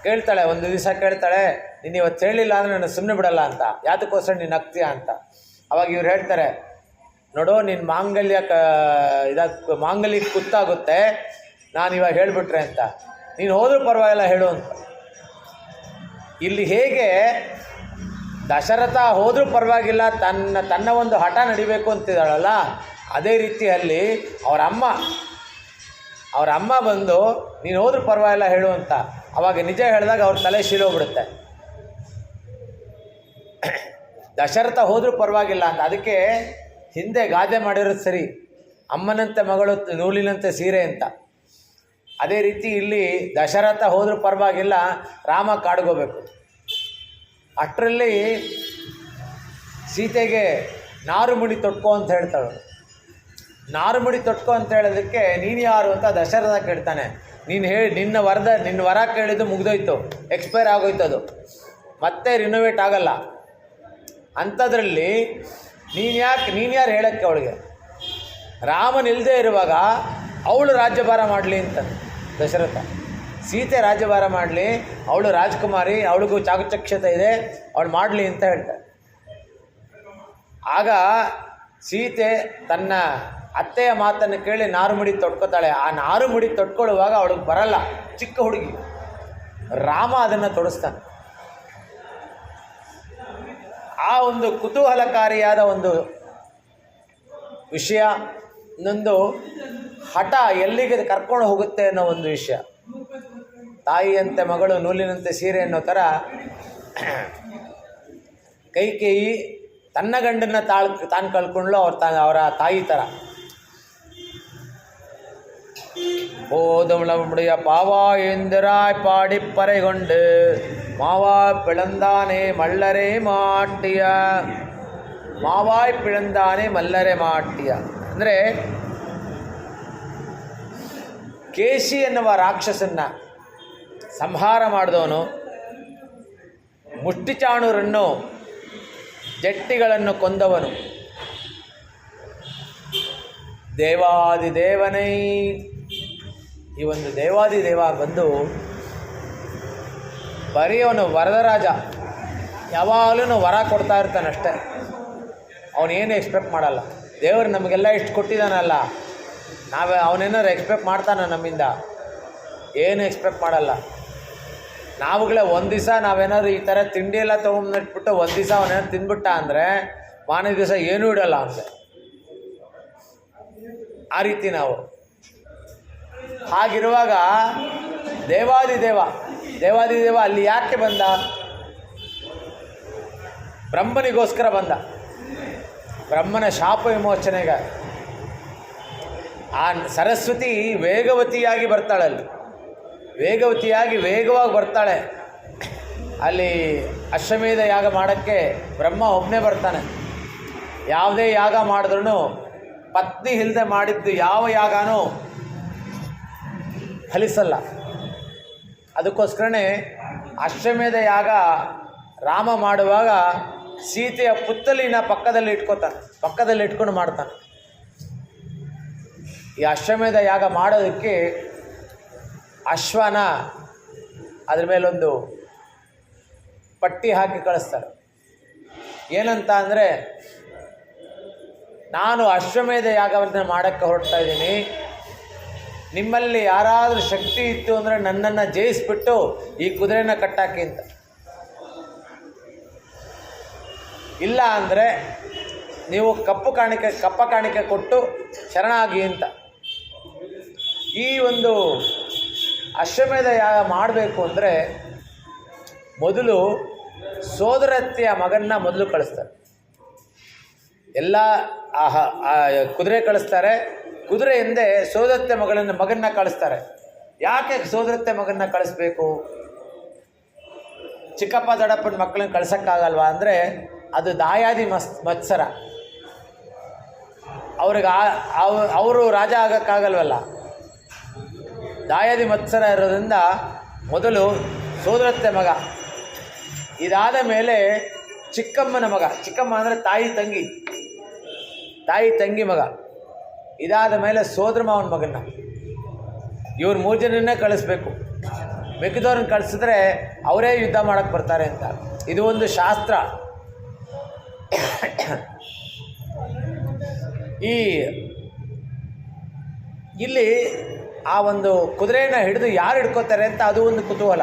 ಕೇಳ್ತಾಳೆ, ಒಂದು ದಿವಸ ಕೇಳ್ತಾಳೆ, ನೀನು ಇವತ್ತು ಹೇಳಿಲ್ಲ ಅಂದರೆ ನಾನು ಸುಮ್ಮನೆ ಬಿಡಲ್ಲ ಅಂತ, ಯಾತಕ್ಕೋಸ್ಕರ ನೀನು ನಗ್ತೀಯ ಅಂತ. ಅವಾಗ ಇವ್ರು ಹೇಳ್ತಾರೆ, ನೋಡು ನಿನ್ನ ಮಾಂಗಲ್ಯಕ್ಕೆ ಕುತ್ತಾಗುತ್ತೆ, ನಾನು ಇವಾಗ ಹೇಳಿಬಿಟ್ರೆ ಅಂತ, ನೀನು ಹೋದ್ರೂ ಪರವಾಗಿಲ್ಲ ಹೇಳು ಅಂತ. ಇಲ್ಲಿ ಹೇಗೆ ದಶರಥ ಹೋದ್ರೂ ಪರವಾಗಿಲ್ಲ ತನ್ನ ಒಂದು ಹಠ ನಡಿಬೇಕು ಅಂತಿದ್ದಾಳಲ್ಲ, ಅದೇ ರೀತಿಯಲ್ಲಿ ಅವರ ಅಮ್ಮ ಬಂದು ನೀನು ಹೋದ್ರೂ ಪರವಾಗಿಲ್ಲ ಹೇಳು ಅಂತ. ಅವಾಗ ನಿಜ ಹೇಳಿದಾಗ ಅವ್ರ ತಲೆ ಶೀಲೋಗ್ಬಿಡುತ್ತೆ. ದಶರಥ ಹೋದ್ರೂ ಪರವಾಗಿಲ್ಲ ಅಂತ. ಅದಕ್ಕೆ ಹಿಂದೆ ಗಾದೆ ಮಾಡಿರೋದು ಸರಿ, ಅಮ್ಮನಂತೆ ಮಗಳು ನೂಲಿನಂತೆ ಸೀರೆ ಅಂತ. ಅದೇ ರೀತಿ ಇಲ್ಲಿ ದಶರಥ ಹೋದ್ರೂ ಪರವಾಗಿಲ್ಲ, ರಾಮ ಕಾಡ್ಕೋಬೇಕು. ಅಷ್ಟರಲ್ಲಿ ಸೀತೆಗೆ ನಾರುಮುಡಿ ತೊಟ್ಕೋ ಅಂತ ಹೇಳ್ತಾಳು. ನಾರುಮುಡಿ ತೊಟ್ಕೋ ಅಂತ ಹೇಳೋದಕ್ಕೆ ನೀನು ಯಾರು ಅಂತ ದಶರಥ ಕೇಳ್ತಾನೆ. ನಿನ್ನ ವರ ಕೇಳಿದ್ದು ಮುಗ್ದೋಯ್ತು, ಎಕ್ಸ್ಪೈರ್ ಆಗೋಯ್ತು, ಅದು ಮತ್ತೆ ರಿನೋವೇಟ್ ಆಗಲ್ಲ. ಅಂಥದ್ರಲ್ಲಿ ನೀನು ಯಾರು ಹೇಳೋಕ್ಕೆ ಅವಳಿಗೆ? ರಾಮನಿಲ್ಲದೆ ಇರುವಾಗ ಅವಳು ರಾಜ್ಯಭಾರ ಮಾಡಲಿ ಅಂತ ದಶರಥ. ಸೀತೆ ರಾಜ್ಯಭಾರ ಮಾಡಲಿ, ಅವಳು ರಾಜಕುಮಾರಿ, ಅವಳಿಗೂ ಚಾಕಚಕ್ಯತೆ ಇದೆ, ಅವಳು ಮಾಡಲಿ ಅಂತ ಹೇಳ್ತಾರೆ. ಆಗ ಸೀತೆ ತನ್ನ ಅತ್ತೆಯ ಮಾತನ್ನು ಕೇಳಿ ನಾರುಮುಡಿ ತೊಟ್ಕೋತಾಳೆ. ಆ ನಾರುಮುಡಿ ತೊಟ್ಕೊಳ್ಳುವಾಗ ಅವಳಿಗೆ ಬರಲ್ಲ, ಚಿಕ್ಕ ಹುಡುಗಿ. ರಾಮ ಅದನ್ನು ತೊಡಸ್ತಾನೆ. ಆ ಒಂದು ಕುತೂಹಲಕಾರಿಯಾದ ಒಂದು ವಿಷಯ, ಇನ್ನೊಂದು ಹಠ ಎಲ್ಲಿಗೆ ಕರ್ಕೊಂಡು ಹೋಗುತ್ತೆ ಅನ್ನೋ ಒಂದು ವಿಷಯ. ತಾಯಿಯಂತೆ ಮಗಳು ನೂಲಿನಂತೆ ಸೀರೆ ಅನ್ನೋ ಥರ ಕೈಕೇಯಿ ತನ್ನ ಗಂಡನ್ನ ತಾನು ಕಳ್ಕೊಂಡ್ಲು ಅವರ ತಾಯಿ ಥರ. போதும்டைய பாவாயேந்திராய் பாடிப்பறை கொண்டு மாவாய் பிளந்தானே மல்லரே மாட்டிய ಮಾವಾಯ್ ಪಿಳಂದಾನೆ ಮಲ್ಲರೆ ಮಾಟ್ಟಿಯ ಅಂದರೆ ಕೇಶಿ ಎನ್ನುವ ರಾಕ್ಷಸನ್ನ ಸಂಹಾರ ಮಾಡಿದವನು, ಮುಷ್ಟಿಚಾಣೂರನ್ನು ಜಟ್ಟಿಗಳನ್ನು ಕೊಂದವನು, ದೇವಾದಿದೇವನೈ. ಈ ಒಂದು ದೇವಾದಿದೇವ ಬಂದು ಬರೀ ಅವನು ವರದರಾಜ, ಯಾವಾಗಲೂ ವರ ಕೊಡ್ತಾ ಇರ್ತಾನಷ್ಟೆ. ಅವನೇನು ಎಕ್ಸ್ಪೆಕ್ಟ್ ಮಾಡಲ್ಲ. ದೇವರು ನಮಗೆಲ್ಲ ಇಷ್ಟು ಕೊಟ್ಟಿದ್ದಾನಲ್ಲ, ಅವನೇನಾರು ಎಕ್ಸ್ಪೆಕ್ಟ್ ಮಾಡ್ತಾನೆ ನಮ್ಮಿಂದ? ಏನು ಎಕ್ಸ್ಪೆಕ್ಟ್ ಮಾಡಲ್ಲ. ನಾವುಗಳೇ ಒಂದು ದಿವಸ ನಾವೇನಾದ್ರು ಈ ಥರ ತಿಂಡಿ ಎಲ್ಲ ತೊಗೊಂಡಿಟ್ಬಿಟ್ಟು ಒಂದು ದಿವಸ ಅವನೇನಾದ್ರು ತಿಂದ್ಬಿಟ್ಟ ಅಂದರೆ ಮಾರನೇ ದಿವಸ ಏನೂ ಇಡಲ್ಲ ಅವನಿಗೆ. ಆ ರೀತಿ ನಾವು. ಹಾಗಿರುವಾಗ ದೇವಾದಿದೇವ ಅಲ್ಲಿ ಯಾಕೆ ಬಂದ? ಬ್ರಹ್ಮನಿಗೋಸ್ಕರ ಬಂದ. ಬ್ರಹ್ಮನ ಶಾಪ ವಿಮೋಚನೆಗೆ. ಆ ಸರಸ್ವತಿ ವೇಗವತಿಯಾಗಿ ಬರ್ತಾಳೆ. ಅಲ್ಲಿ ವೇಗವಾಗಿ ಬರ್ತಾಳೆ. ಅಲ್ಲಿ ಅಶ್ವಮೇಧ ಯಾಗ ಮಾಡೋಕ್ಕೆ ಬ್ರಹ್ಮ ಒಬ್ಬನೇ ಬರ್ತಾನೆ. ಯಾವುದೇ ಯಾಗ ಮಾಡಿದ್ರೂ ಪತ್ನಿ ಇಲ್ಲದೆ ಮಾಡಿದ್ದು ಯಾವ ಯಾಗನೂ ಫಲಿಸಲ್ಲ. ಅದಕ್ಕೋಸ್ಕರನೇ ಅಶ್ವಮೇಧ ಯಾಗ ರಾಮ ಮಾಡುವಾಗ ಸೀತೆಯ ಪುತ್ತಲಿನ ಪಕ್ಕದಲ್ಲಿ ಇಟ್ಕೊಂಡು ಮಾಡ್ತಾನೆ. ಈ ಅಶ್ವಮೇಧ ಯಾಗ ಮಾಡೋದಕ್ಕೆ ಅಶ್ವನ ಅದ್ರ ಮೇಲೊಂದು ಪಟ್ಟಿ ಹಾಕಿ ಕಳಿಸ್ತಾರೆ. ಏನಂತ ಅಂದರೆ, ನಾನು ಅಶ್ವಮೇಧ ಯಾಗವನ್ನು ಮಾಡೋಕ್ಕೆ ಹೊರಡ್ತಾ ಇದ್ದೀನಿ, ನಿಮ್ಮಲ್ಲಿ ಯಾರಾದರೂ ಶಕ್ತಿ ಇತ್ತು ಅಂದರೆ ನನ್ನನ್ನು ಜಯಿಸ್ಬಿಟ್ಟು ಈ ಕುದುರೆನ ಕಟ್ಟಾಕಿ ಅಂತ. ಇಲ್ಲ ಅಂದರೆ ನೀವು ಕಪ್ಪ ಕಾಣಿಕೆ ಕೊಟ್ಟು ಶರಣಾಗಿ ಅಂತ. ಈ ಒಂದು ಅಶ್ವಮೇಧ ಯಾಗ ಮಾಡಬೇಕು ಅಂದರೆ ಮೊದಲು ಸೋದರತ್ತೆಯ ಮಗನ್ನ ಮೊದಲು ಕಳಿಸ್ತಾರೆ. ಎಲ್ಲ ಕುದುರೆ ಕಳಿಸ್ತಾರೆ, ಕುದುರೆ ಹಿಂದೆ ಸೋದರತ್ತೆ ಮಗನ್ನ ಕಳಿಸ್ತಾರೆ. ಯಾಕೆ ಸೋದರತ್ತೆ ಮಗನ್ನ ಕಳಿಸ್ಬೇಕು? ಚಿಕ್ಕಪ್ಪ ದೊಡ್ಡಪ್ಪನ ಮಕ್ಕಳನ್ನ ಕಳ್ಸೋಕ್ಕಾಗಲ್ವಾ ಅಂದರೆ ಅದು ದಾಯಾದಿ ಮತ್ಸರ. ಅವ್ರಿಗೆ ಅವರು ರಾಜ ಆಗೋಕ್ಕಾಗಲ್ವಲ್ಲ. ದಾಯಾದಿ ಮತ್ಸರ ಇರೋದ್ರಿಂದ ಮೊದಲು ಸೋದರತ್ತೆ ಮಗ, ಇದಾದ ಮೇಲೆ ಚಿಕ್ಕಮ್ಮನ ಮಗ, ಚಿಕ್ಕಮ್ಮ ಅಂದರೆ ತಾಯಿ ತಂಗಿ ಮಗ, ಇದಾದ ಮೇಲೆ ಸೋದರ ಮಾವನ ಮಗನ್ನ, ಇವ್ರು 3 ಜನನ್ನೇ ಕಳಿಸ್ಬೇಕು. ಮಿಕ್ಕಿದವ್ರನ್ನ ಕಳಿಸಿದ್ರೆ ಅವರೇ ಯುದ್ಧ ಮಾಡೋಕ್ಕೆ ಬರ್ತಾರೆ ಅಂತ. ಇದು ಒಂದು ಶಾಸ್ತ್ರ. ಇಲ್ಲಿ ಆ ಒಂದು ಕುದುರೆನ ಹಿಡಿದು ಯಾರು ಹಿಡ್ಕೋತಾರೆ ಅಂತ ಅದು ಒಂದು ಕುತೂಹಲ.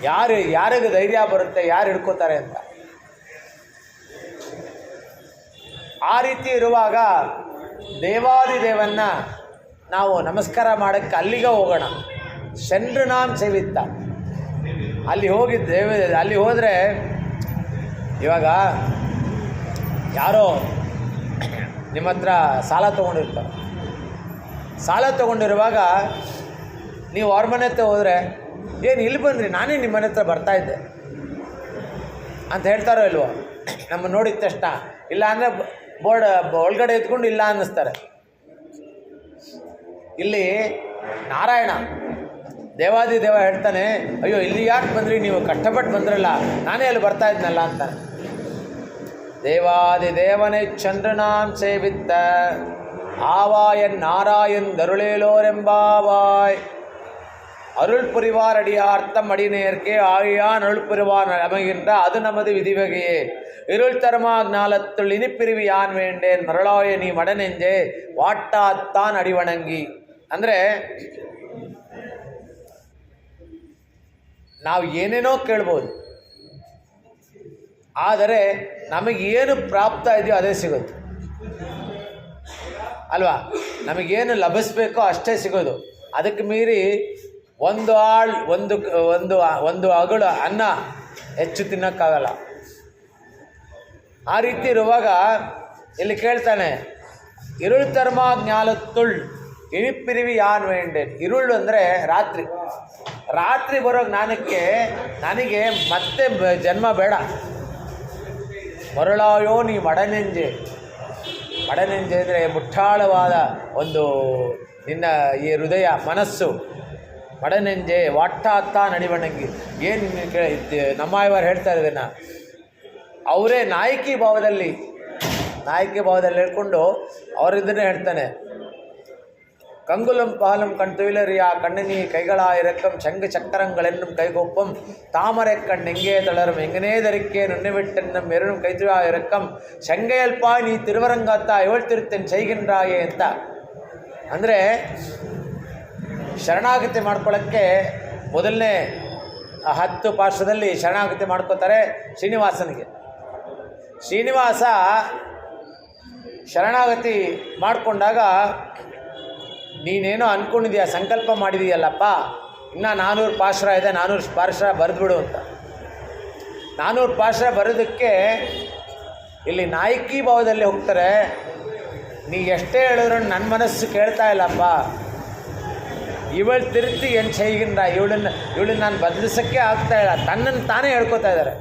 ಯಾರಿಗೆ ಧೈರ್ಯ ಬರುತ್ತೆ, ಯಾರು ಹಿಡ್ಕೋತಾರೆ ಅಂತ. ಆ ರೀತಿ ಇರುವಾಗ ದೇವಾದಿದೇವನ್ನ ನಾವು ನಮಸ್ಕಾರ ಮಾಡೋಕ್ಕೆ ಅಲ್ಲಿಗೆ ಹೋಗೋಣ. ಶಂಡ್ರನಾಮ್ ಸೇವಿತ್ತ, ಅಲ್ಲಿ ಹೋದರೆ ಇವಾಗ ಯಾರೋ ನಿಮ್ಮ ಹತ್ರ ಸಾಲ ತೊಗೊಂಡಿರುವಾಗ ನೀವು ಅವ್ರ ಮನೆ ಹತ್ರ ಹೋದರೆ, ಏನು ಇಲ್ಲಿ ಬಂದ್ರಿ, ನಾನೇ ನಿಮ್ಮ ಮನೆ ಹತ್ರ ಬರ್ತಾಯಿದ್ದೆ ಅಂತ ಹೇಳ್ತಾರೋ ಇಲ್ವೋ? ನಮ್ಮ ನೋಡಿದ ತಕ್ಷಣ ಇಲ್ಲ ಅಂದರೆ ಬೋರ್ಡ್ ಒಳಗಡೆ ಎತ್ಕೊಂಡು ಇಲ್ಲ ಅನ್ನಿಸ್ತಾರೆ. ಇಲ್ಲಿ ನಾರಾಯಣ ದೇವಾದಿದೇವ ಹೇಳ್ತಾನೆ, ಅಯ್ಯೋ ಇಲ್ಲಿ ಯಾಕೆ ಬಂದ್ರಿ, ನೀವು ಕಷ್ಟಪಟ್ಟು ಬಂದ್ರಲ್ಲ, ನಾನೇ ಅಲ್ಲಿ ಬರ್ತಾ ಇದ್ನಲ್ಲ ಅಂತಾನೆ. தேவாதிதேவனை சென்று நாம் சேவித்த ஆவாயன் நாராயண் தருளேலோரெம்பாவாய் அருள் புரிவார் அடியார்த்தம் அடிநேர்க்கே ஆழியான் அருள் புரிவார் அமைகின்ற அது நமது விதிவகையே இருள் தருமா ஞாலத்துள் இனிப்பிரிவு யான் வேண்டேன் ಮರಳಾಯ ನೀ ಮಡನೆಂಜೆ ವಾಟ್ಟಾತ್ತಾನ್ ಅಡಿವಣಂಗಿ. ಅಂದರೆ ನಾವು ಏನೇನೋ ಕೇಳ್ಬೋದು, ಆದರೆ ನಮಗೇನು ಪ್ರಾಪ್ತ ಇದೆಯೋ ಅದೇ ಸಿಗೋದು ಅಲ್ವಾ? ನಮಗೇನು ಲಭಿಸ್ಬೇಕೋ ಅಷ್ಟೇ ಸಿಗೋದು. ಅದಕ್ಕೆ ಮೀರಿ ಒಂದು ಅಗಳು ಅನ್ನ ಹೆಚ್ಚು ತಿನ್ನೋಕ್ಕಾಗಲ್ಲ. ಆ ರೀತಿ ಇರುವಾಗ ಇಲ್ಲಿ ಕೇಳ್ತಾನೆ, ಇರುಳು ತರ್ಮ ಜ್ಞಾಲತ್ತುಳ್ ಇಣಿಪಿರಿವಿ ಯಾನ್ ವೇಂಡೇನ್. ಇರುಳು ಅಂದರೆ ರಾತ್ರಿ ಬರೋ ಜ್ಞಾನಕ್ಕೆ ನನಗೆ ಮತ್ತೆ ಜನ್ಮ ಬೇಡ. ಮರಳಾಯೋ ನೀ ಮಡನೆಂಜೆ ಅಂದರೆ ಮುಟ್ಟಾಳವಾದ ಒಂದು ನಿನ್ನ ಈ ಹೃದಯ ಮನಸ್ಸು. ಮಡನೆಂಜೆ ವಾಟ್ಟಾತ್ತ ನಡಿವಣಂಗಿ. ಏನು ನಮ್ಮಾಯವರು ಹೇಳ್ತಾ ಇರೋದನ್ನು ಅವರೇ ನಾಯಕಿ ಭಾವದಲ್ಲಿ ಹೇಳ್ಕೊಂಡು ಅವರಿದ್ದನ್ನೇ ಹೇಳ್ತಾನೆ. கங்குலம் பாலும் கண் துயிலறியா கண்ணனி கைகளாயிரக்கம் சங்கு சக்கரங்களென்னும் கைகொப்பம் தாமரை கண் எங்கே தளரும் எங்கனே தரிக்கே நுண்ணிவிட்டென்னும் மெருணும் கைதுவாயிரக்கம் செங்கையல்ಪಾ ನೀ ತಿರುವರಂಗಾತ ಹೇಳ್ತಿರ್ತೇನೆ செய்கின்றாಯೇ ಅಂತ. ಅಂದರೆ ಶರಣಾಗತಿ ಮಾಡ್ಕೊಳ್ಳೋಕ್ಕೆ ಮೊದಲನೇ 10 ಪಾರ್ಶ್ವದಲ್ಲಿ ಶರಣಾಗತಿ ಮಾಡ್ಕೋತಾರೆ ಶ್ರೀನಿವಾಸನಿಗೆ. ಶ್ರೀನಿವಾಸ ಶರಣಾಗತಿ ಮಾಡಿಕೊಂಡಾಗ, ನೀನೇನೋ ಅಂದ್ಕೊಂಡಿದೀಯ, ಸಂಕಲ್ಪ ಮಾಡಿದೀಯಲ್ಲಪ್ಪ, ಇನ್ನೂ 400 ಪಾರ್ಶ್ವ ಇದೆ, 400 ಪಾರ್ಶ್ವ ಬರೆದ್ಬಿಡು ಅಂತ. 400 ಪಾರ್ಶ್ವ ಬರೋದಕ್ಕೆ ಇಲ್ಲಿ ನಾಯಕಿ ಭಾವದಲ್ಲಿ ಹೋಗ್ತಾರೆ. ನೀ ಎಷ್ಟೇ ಹೇಳಿದ್ರು ನನ್ನ ಮನಸ್ಸು ಕೇಳ್ತಾ ಇಲ್ಲಪ್ಪ, ಇವಳು ತಿರುತಿ ಏನು செய்கின்ற, ಇವಳನ್ನ ನಾನು ಬದಲಿಸೋಕ್ಕೆ ಆಗ್ತಾ ಇಲ್ಲ, ತನ್ನನ್ನು ತಾನೇ ಹೇಳ್ಕೊತಾ ಇದ್ದಾರೆ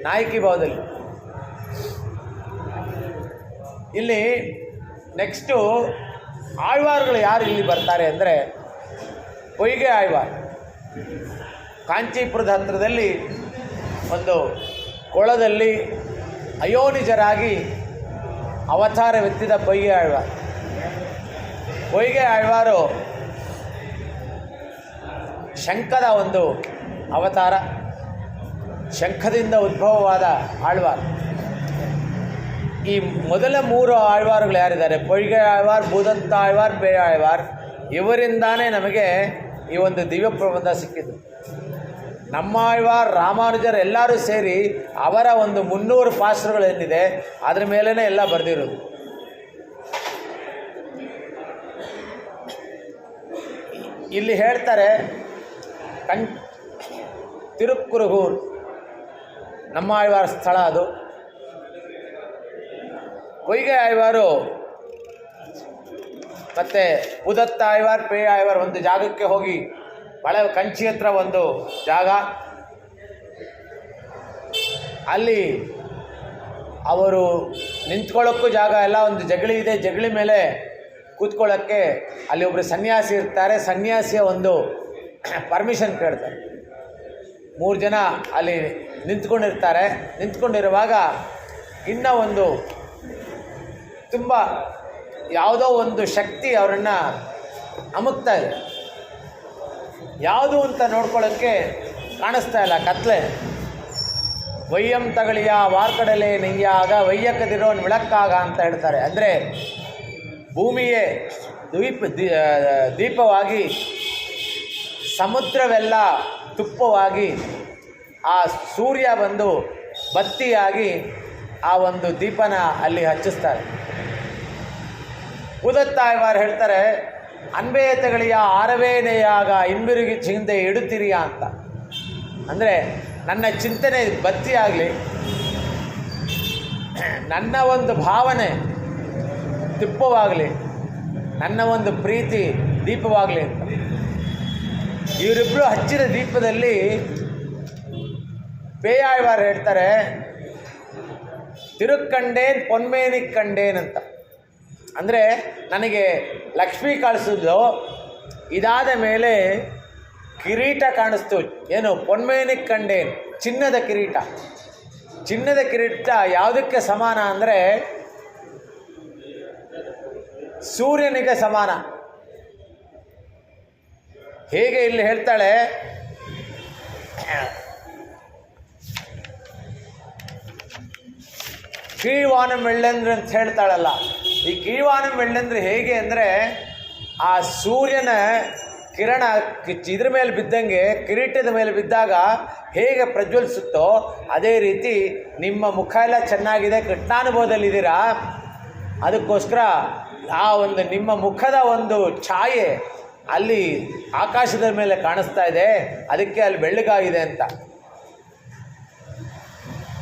ನಾಯಕಿ ಭಾವದಲ್ಲಿ. ಇಲ್ಲಿ ನೆಕ್ಸ್ಟು ಆಳ್ವಾರ್ಗಳು ಯಾರು ಇಲ್ಲಿ ಬರ್ತಾರೆ ಅಂದರೆ, ಪೊಯ್ಗೆ ಆಳ್ವಾರ್. ಕಾಂಚೀಪುರದ ಹತ್ತಿರದಲ್ಲಿ ಒಂದು ಕೊಳದಲ್ಲಿ ಅಯೋನಿಜರಾಗಿ ಅವತಾರವೆತ್ತಿದ ಪೊಯ್ಗೆ ಆಳ್ವಾರ್. ಪೊಯ್ಗೆ ಆಳ್ವಾರು ಶಂಖದ ಒಂದು ಅವತಾರ, ಶಂಖದಿಂದ ಉದ್ಭವವಾದ ಆಳ್ವಾರ್. ಈ ಮೊದಲ 3 ಆಳ್ವಾರುಗಳು ಯಾರಿದ್ದಾರೆ, ಪೊಯ್ಗೆ ಆಳ್ವಾರ್, ಭೂದಂತ ಆಳ್ವಾರ್, ಪೇ ಆಳ್ವಾರ್, ಇವರಿಂದಾನೇ ನಮಗೆ ಈ ಒಂದು ದಿವ್ಯ ಪ್ರಬಂಧ ಸಿಕ್ಕಿದ್ದು. ನಮ್ಮಾಳ್ವಾರ್ ರಾಮಾನುಜರು ಎಲ್ಲರೂ ಸೇರಿ ಅವರ ಒಂದು 300 ಪಾಸುರಗಳೇನಿದೆ ಅದ್ರ ಮೇಲೇ ಎಲ್ಲ ಬರೆದಿರೋದು. ಇಲ್ಲಿ ಹೇಳ್ತಾರೆ ತಿರುಕ್ಕುರುಗೂರ್ ನಮ್ಮ ಆಳ್ವಾರ ಸ್ಥಳ ಅದು. ಕೊಯ್ಗೆ ಆಳ್ವಾರು ಮತ್ತು ಉದತ್ತ ಆಳ್ವಾರ್ ಪೇ ಆಳ್ವಾರ್ ಒಂದು ಜಾಗಕ್ಕೆ ಹೋಗಿ ಕಂಚಿ ಹತ್ರ ಒಂದು ಜಾಗ, ಅಲ್ಲಿ ಅವರು ನಿಂತ್ಕೊಳ್ಳೋಕ್ಕೂ ಜಾಗ ಎಲ್ಲ, ಒಂದು ಜಗಳಿ ಇದೆ, ಜಗಳಿ ಮೇಲೆ ಕೂತ್ಕೊಳ್ಳೋಕ್ಕೆ ಅಲ್ಲಿ ಒಬ್ಬರು ಸನ್ಯಾಸಿ ಇರ್ತಾರೆ. ಸನ್ಯಾಸಿಯ ಒಂದು ಪರ್ಮಿಷನ್ ಕೇಳ್ತಾರೆ. 3 ಜನ ಅಲ್ಲಿ ನಿಂತ್ಕೊಂಡಿರ್ತಾರೆ. ನಿಂತ್ಕೊಂಡಿರುವಾಗ ಇನ್ನೂ ಒಂದು ತುಂಬ ಯಾವುದೋ ಒಂದು ಶಕ್ತಿ ಅವರನ್ನು ಅಮುಕ್ತಾ ಇದೆ. ಯಾವುದು ಅಂತ ನೋಡ್ಕೊಳ್ಳೋಕ್ಕೆ ಕಾಣಿಸ್ತಾ ಇಲ್ಲ, ಕತ್ಲೆ. ವಯ್ಯಂ ತಗಳಿಯ ವಾರ್ಕಡಲೆ ನೆಯ್ಯಾಗ ವಯ್ಯಕ್ಕದಿರೋನ್ ವಿಳಕ್ಕಾಗ ಅಂತ ಹೇಳ್ತಾರೆ. ಅಂದರೆ ಭೂಮಿಯೇ ದೀಪವಾಗಿ, ಸಮುದ್ರವೆಲ್ಲ ತುಪ್ಪವಾಗಿ, ಆ ಸೂರ್ಯ ಬಂದು ಬತ್ತಿಯಾಗಿ ಆ ಒಂದು ದೀಪನ ಅಲ್ಲಿ ಹಚ್ಚಿಸ್ತಾರೆ. ಉದತ್ತಾಯ್ವಾರ್ ಹೇಳ್ತಾರೆ, ಅನ್ಬೇತಗಳಿಯ ಆರವೇನೆಯಾಗ ಹಿಂಬಿರುಗಿ ಚಿಂತೆ ಇಡುತ್ತೀರಿಯಾ ಅಂತ. ಅಂದರೆ ನನ್ನ ಚಿಂತನೆ ಬತ್ತಿಯಾಗಲಿ, ನನ್ನ ಒಂದು ಭಾವನೆ ತುಪ್ಪವಾಗಲಿ, ನನ್ನ ಒಂದು ಪ್ರೀತಿ ದೀಪವಾಗಲಿ ಅಂತ. ಇವರಿಬ್ಬರು ಹಚ್ಚಿದ ದೀಪದಲ್ಲಿ ಪೇಯಾಳ್ವಾರ್ ಹೇಳ್ತಾರೆ, ತಿರುಕ್ಕಂಡೇನ್ ಪೊನ್ಮೇನಿಗೆ ಕಂಡೇನ್ ಅಂತ. ಅಂದರೆ ನನಗೆ ಲಕ್ಷ್ಮಿ ಕಾಣಿಸಿದ್ಲು, ಇದಾದ ಮೇಲೆ ಕಿರೀಟ ಕಾಣಿಸ್ತು. ಏನು? ಪೊನ್ಮೇನಿಗೆ ಕಂಡೇನ್, ಚಿನ್ನದ ಕಿರೀಟ. ಚಿನ್ನದ ಕಿರೀಟ ಯಾವುದಕ್ಕೆ ಸಮಾನ ಅಂದರೆ ಸೂರ್ಯನಿಗೆ ಸಮಾನ. ಹೇಗೆ ಇಲ್ಲಿ ಹೇಳ್ತಾಳೆ, ಕೀழ்ವಾನಂ ವೆಳ್ಳೆಂದ್ರೆ ಅಂತ ಹೇಳ್ತಾಳಲ್ಲ, ಈ ಕೀழ்ವಾನಂ ವೆಳ್ಳೆಂದ್ರೆ ಹೇಗೆ ಅಂದರೆ ಆ ಸೂರ್ಯನ ಕಿರಣ ಇದ್ರ ಮೇಲೆ ಬಿದ್ದಂಗೆ, ಕಿರೀಟದ ಮೇಲೆ ಬಿದ್ದಾಗ ಹೇಗೆ ಪ್ರಜ್ವಲಿಸುತ್ತೋ ಅದೇ ರೀತಿ ನಿಮ್ಮ ಮುಖ ಎಲ್ಲ ಚೆನ್ನಾಗಿದೆ, ಕೃಷ್ಣಾನುಭವದಲ್ಲಿದ್ದೀರಾ. ಅದಕ್ಕೋಸ್ಕರ ಆ ಒಂದು ನಿಮ್ಮ ಮುಖದ ಒಂದು ಛಾಯೆ ಅಲ್ಲಿ ಆಕಾಶದ ಮೇಲೆ ಕಾಣಿಸ್ತಾ ಇದೆ, ಅದಕ್ಕೆ ಅಲ್ಲಿ ಬೆಳ್ಳಗಾಗಿದೆ ಅಂತ.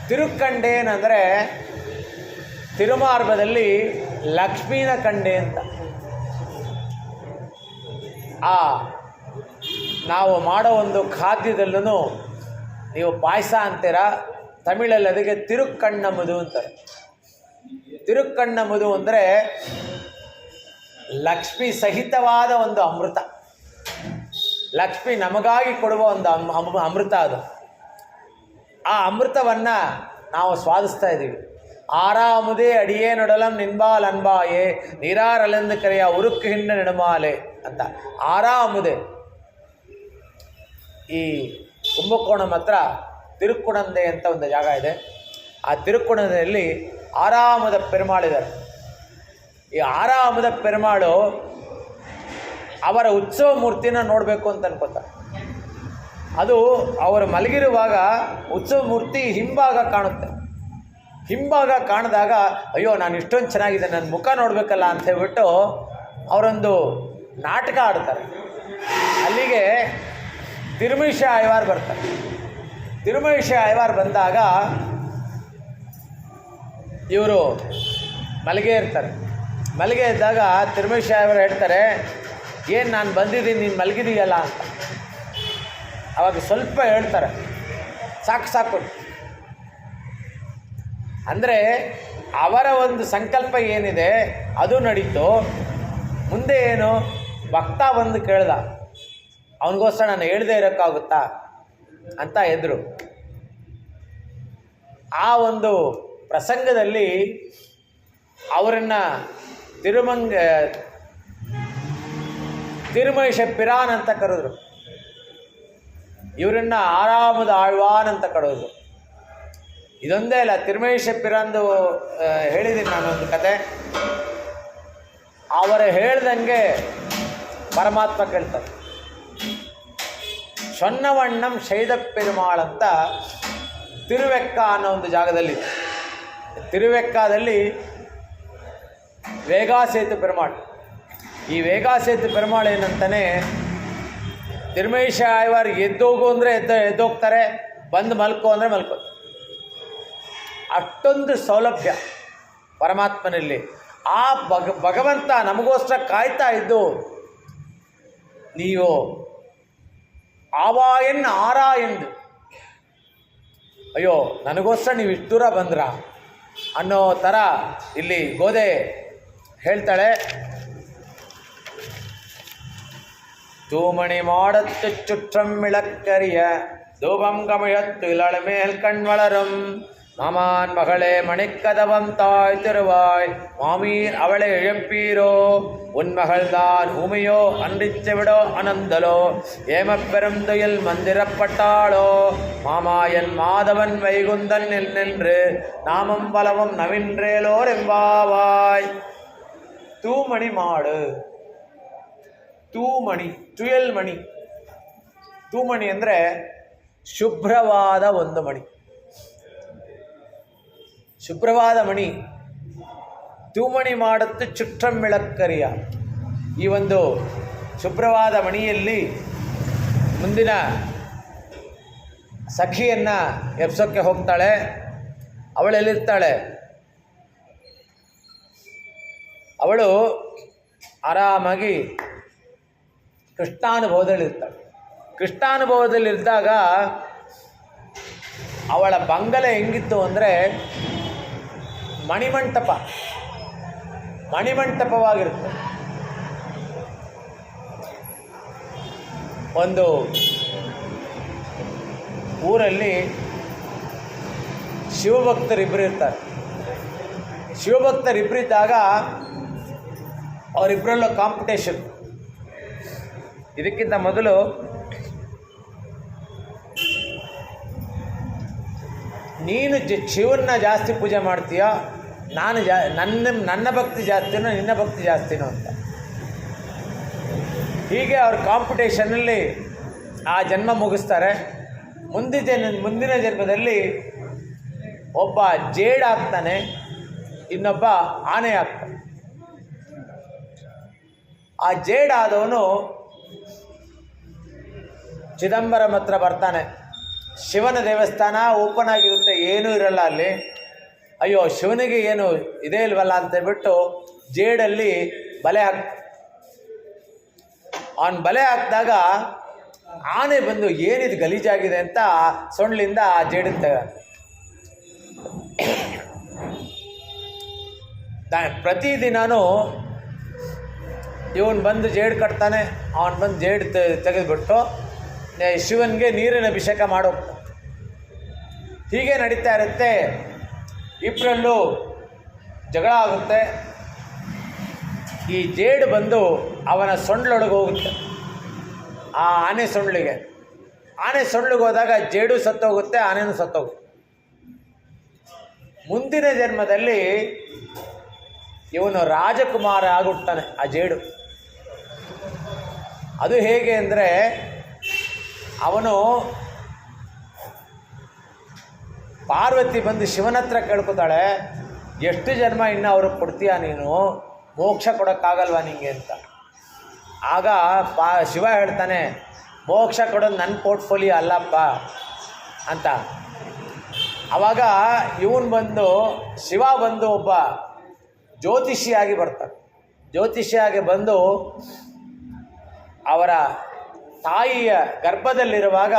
ತಿರುಕ್ಕಂಡೇನಂದರೆ ತಿರುಮಾರ್ಗದಲ್ಲಿ ಲಕ್ಷ್ಮೀನ ಕಂಡೆ ಅಂತ. ಆ ನಾವು ಮಾಡೋ ಒಂದು ಖಾದ್ಯದಲ್ಲೂ ನೀವು ಪಾಯಸ ಅಂತೀರ, ತಮಿಳಲ್ಲಿ ಅದಕ್ಕೆ ತಿರುಕ್ಕಣ್ಣಮುದು ಅಂತಾರೆ. ತಿರುಕ್ಕಣ್ಣಮುದು ಅಂದರೆ ಲಕ್ಷ್ಮಿ ಸಹಿತವಾದ ಒಂದು ಅಮೃತ. ಲಕ್ಷ್ಮಿ ನಮಗಾಗಿ ಕೊಡುವ ಒಂದು ಅಮೃತ ಅದು. ಆ ಅಮೃತವನ್ನು ನಾವು ಸ್ವಾದಿಸ್ತಾ ಇದ್ದೀವಿ. ಆರಾಮುದೇ ಅಡಿಯೇ ನೊಡಲಂ ನಿನ್ಬಾಲ್ ಅನ್ಬಾಯೇ ನೀರಾರಲೆಂದು ಕರೆಯ ಉರುಕ್ಕು ಹಿಂಡ ನೆಡುಮಾಲೆ ಅಂತ. ಆರಾಮುದೆ ಈ ಕುಂಭಕೋಣಂ ಹತ್ರ ತಿರುಕ್ಕುಣಂದೆ ಅಂತ ಒಂದು ಜಾಗ ಇದೆ. ಆ ತಿರುಕ್ಕುಣಂದೆಯಲ್ಲಿ ಆರಾಮದ ಪೆರುಮಾಳಿದ್ದಾರೆ. ಈ ಆರಾಮದ ಪೆರುಮಾಳು ಅವರ ಉತ್ಸವ ಮೂರ್ತಿನ ನೋಡಬೇಕು ಅಂತ ಅನ್ಕೋತಾರೆ. ಅದು ಅವರು ಮಲಗಿರುವಾಗ ಉತ್ಸವ ಮೂರ್ತಿ ಹಿಂಭಾಗ ಕಾಣುತ್ತೆ. ಹಿಂಭಾಗ ಕಾಣಿದಾಗ ಅಯ್ಯೋ ನಾನು ಇಷ್ಟೊಂದು ಚೆನ್ನಾಗಿದೆ, ನನ್ನ ಮುಖ ನೋಡಬೇಕಲ್ಲ ಅಂತ ಹೇಳ್ಬಿಟ್ಟು ಅವರೊಂದು ನಾಟಕ ಆಡ್ತಾರೆ. ಅಲ್ಲಿಗೆ ತಿರುಮೈಷ ಆಳ್ವಾರ್ ಬರ್ತಾರೆ. ತಿರುಮೈಷ ಆಳ್ವಾರ್ ಬಂದಾಗ ಇವರು ಮಲಗೇ ಇರ್ತಾರೆ. ಮಲಗೆ ಇದ್ದಾಗ ತಿರುಮೈಷ ಆಳ್ವಾರ್ ಹೇಳ್ತಾರೆ, ಏನು ನಾನು ಬಂದಿದ್ದೀನಿ, ನೀನು ಮಲಗಿದೀಯಲ್ಲ ಅಂತ. ಅವಾಗ ಸ್ವಲ್ಪ ಹೇಳ್ತಾರೆ, ಸಾಕು ಸಾಕು. ಅಂದರೆ ಅವರ ಒಂದು ಸಂಕಲ್ಪ ಏನಿದೆ ಅದು ನಡೀತು. ಮುಂದೆ ಏನು, ಭಕ್ತ ಬಂದು ಕೇಳ್ದ, ಅವನಿಗೋಸ್ಕರ ನಾನು ಹೇಳ್ದೇ ಇರೋಕ್ಕಾಗುತ್ತಾ ಅಂತ ಎದ್ರು. ಆ ಒಂದು ಪ್ರಸಂಗದಲ್ಲಿ ಅವರನ್ನು ತಿರುಮೈಷ ಪಿರಾನ್ ಅಂತ ಕರೆದ್ರು. ಇವರನ್ನು ಆರಾಮದ ಆಳ್ವಾನ್ ಅಂತ ಕರೆದ್ರು. ಇದೊಂದೇ ಅಲ್ಲ, ತಿರುಮೈಷ ಪಿರಾನ್ದು ಹೇಳಿದ್ದೀನಿ ನಾನೊಂದು ಕತೆ. ಅವರು ಹೇಳ್ದಂಗೆ ಪರಮಾತ್ಮ ಕೇಳ್ತಾರೆ. ಚೊನ್ನವಣ್ಣಂ ಶೈದ ಪೆರುಮಾಳ್ ಅಂತ ತಿರುವೆಕ್ಕ ಅನ್ನೋ ಒಂದು ಜಾಗದಲ್ಲಿ, ತಿರುವೆಕ್ಕದಲ್ಲಿ ವೇಗಾಸೇತು ಪೆರುಮಾಳ್. ಈ ವೇಗಾಸೇತು ಪೆರುಮಾಳ್ ಏನಂತಾನೆ, ತಿರುಮೇಶ ಆಯ್ವಾರ್ ಎದ್ದೋಗು ಅಂದರೆ ಎದ್ದೋಗ್ತಾರೆ, ಬಂದು ಮಲ್ಕೋ ಅಂದರೆ ಮಲ್ಕೋ. ಅಷ್ಟೊಂದು ಸೌಲಭ್ಯ ಪರಮಾತ್ಮನಲ್ಲಿ. ಆ ಭಗವಂತ ನಮಗೋಸ್ಕರ ಕಾಯ್ತಾ ಇದ್ದು, ನೀವು ಆವಾಯನ್ ಆರಾಯಂದು, ಅಯ್ಯೋ ನನಗೋಸ್ಕರ ನೀವು ಇಷ್ಟು ದೂರ ಬಂದ್ರ ಅನ್ನೋ ಥರ ಇಲ್ಲಿ ಗೋದೆ ಹೇಳ್ತಾಳೆ. தூமணி மாடத்து சுற்றம் விளக்கரிய தூபம் கமிழத்து இளமேல் கண் வளரும் மாமான் மகளே மணிக்கதவம் தாய் திருவாய் மாமீர் அவளை இழப்பீரோ உன் மகள்தான் ஊமையோ அன்றிச்சு விடோ அனந்தலோ ஏமப்பெருந்துயில் மந்திரப்பட்டாளோ மாமாயன் மாதவன் வைகுந்தன் நின்று நாமம் பலவும் நவின்றேலோர் எம்பாவாய். தூமணி மாடு, ತೂಮಣಿ, ತುಯಲ್ಮಣಿ. ತೂಮಣಿ ಅಂದರೆ ಶುಭ್ರವಾದ ಒಂದು ಮಣಿ, ಶುಭ್ರವಾದ ಮಣಿ. ತೂಮಣಿ ಮಾಡುತ್ತೆ ಚುಟ್ರಂ ಮಿಳಕ್ಕರಿಯ. ಈ ಒಂದು ಶುಭ್ರವಾದ ಮಣಿಯಲ್ಲಿ ಮುಂದಿನ ಸಖಿಯನ್ನು ಎಬ್ಸೋಕ್ಕೆ ಹೋಗ್ತಾಳೆ. ಅವಳೆಲ್ಲಿರ್ತಾಳೆ? ಅವಳು ಆರಾಮಾಗಿ ಕೃಷ್ಣಾನುಭವದಲ್ಲಿರ್ತಾಳೆ. ಕೃಷ್ಣಾನುಭವದಲ್ಲಿದ್ದಾಗ ಅವಳ ಬಂಗಲೆ ಹೆಂಗಿತ್ತು ಅಂದರೆ ಮಣಿಮಂಟಪವಾಗಿರುತ್ತೆ. ಒಂದು ಊರಲ್ಲಿ ಶಿವಭಕ್ತರಿಬ್ಬರು ಇರ್ತಾರೆ. ಶಿವಭಕ್ತರಿಬ್ಬರಿದ್ದಾಗ ಅವರಿಬ್ಬರಲ್ಲೂ ಕಾಂಪಿಟೇಷನ್. ಇದಕ್ಕಿಂತ ಮೊದಲು ನೀನು ಶಿವನ್ನ ಜಾಸ್ತಿ ಪೂಜೆ ಮಾಡ್ತೀಯೋ, ನಾನು ನನ್ನ ಭಕ್ತಿ ಜಾಸ್ತಿನೋ ನಿನ್ನ ಭಕ್ತಿ ಜಾಸ್ತಿನೋ ಅಂತ. ಹೀಗೆ ಅವ್ರ ಕಾಂಪಿಟೇಷನಲ್ಲಿ ಆ ಜನ್ಮ ಮುಗಿಸ್ತಾರೆ. ಮುಂದಿನ ಜನ್ಮದಲ್ಲಿ ಒಬ್ಬ ಜೇಡಾಗ್ತಾನೆ, ಇನ್ನೊಬ್ಬ ಆನೆ ಆಗ್ತಾನೆ. ಆ ಜೇಡಾದವನು ಚಿದಂಬರಂ ಹತ್ರ ಬರ್ತಾನೆ. ಶಿವನ ದೇವಸ್ಥಾನ ಓಪನ್ ಆಗಿರುತ್ತೆ, ಏನೂ ಇರಲ್ಲ ಅಲ್ಲಿ. ಅಯ್ಯೋ ಶಿವನಿಗೆ ಏನು ಇದೇ ಇಲ್ವಲ್ಲ ಅಂತೇಳ್ಬಿಟ್ಟು ಜೇಡಲ್ಲಿ ಬಲೆ ಅವನು ಬಲೆ ಹಾಕಿದಾಗ ಆನೆ ಬಂದು ಏನಿದು ಗಲೀಜಾಗಿದೆ ಅಂತ ಸೊಂಡ್ಲಿಂದ ಆ ಜೇಡಿರ್ತೇವೆ. ಪ್ರತಿದಿನನೂ ಇವನು ಬಂದು ಜೇಡು ಕಟ್ತಾನೆ, ಅವನು ಬಂದು ಜೇಡು ತೆಗೆದುಬಿಟ್ಟು ಶಿವನಿಗೆ ನೀರಿನ ಅಭಿಷೇಕ ಮಾಡೋಗ್ತಾನೆ. ಹೀಗೆ ನಡೀತಾ ಇರುತ್ತೆ. ಇಬ್ಬರಲ್ಲೂ ಜಗಳ ಆಗುತ್ತೆ. ಈ ಜೇಡು ಬಂದು ಅವನ ಸೊಂಡ್ಲೊಳಗೆ ಹೋಗುತ್ತೆ, ಆ ಆನೆ ಸೊಂಡ್ಲಿಗೆ. ಆನೆ ಸೊಂಡ್ಲಿಗೆ ಹೋದಾಗ ಜೇಡು ಸತ್ತೋಗುತ್ತೆ, ಆನೆನೂ ಸತ್ತೋಗುತ್ತೆ. ಮುಂದಿನ ಜನ್ಮದಲ್ಲಿ ಇವನು ರಾಜಕುಮಾರ ಆಗುತ್ತಾನೆ ಆ ಜೇಡು. ಅದು ಹೇಗೆ ಅಂದರೆ, ಅವನು ಪಾರ್ವತಿ ಬಂದು ಶಿವನ ಹತ್ರ ಕೇಳ್ಕೊತಾಳೆ, ಎಷ್ಟು ಜನ್ಮ ಇನ್ನು ಅವ್ರಿಗೆ ಕೊಡ್ತೀಯ ನೀನು, ಮೋಕ್ಷ ಕೊಡೋಕ್ಕಾಗಲ್ವ ನಿಂಗೆ ಅಂತ. ಆಗ ಶಿವ ಹೇಳ್ತಾನೆ, ಮೋಕ್ಷ ಕೊಡೋದು ನನ್ನ ಪೋರ್ಟ್ಫೋಲಿಯೋ ಅಲ್ಲಪ್ಪ ಅಂತ. ಆವಾಗ ಶಿವ ಬಂದು ಒಬ್ಬ ಜ್ಯೋತಿಷಿಯಾಗಿ ಬರ್ತಾನೆ. ಜ್ಯೋತಿಷಿಯಾಗಿ ಬಂದು ಅವರ ತಾಯಿಯ ಗರ್ಭದಲ್ಲಿರುವಾಗ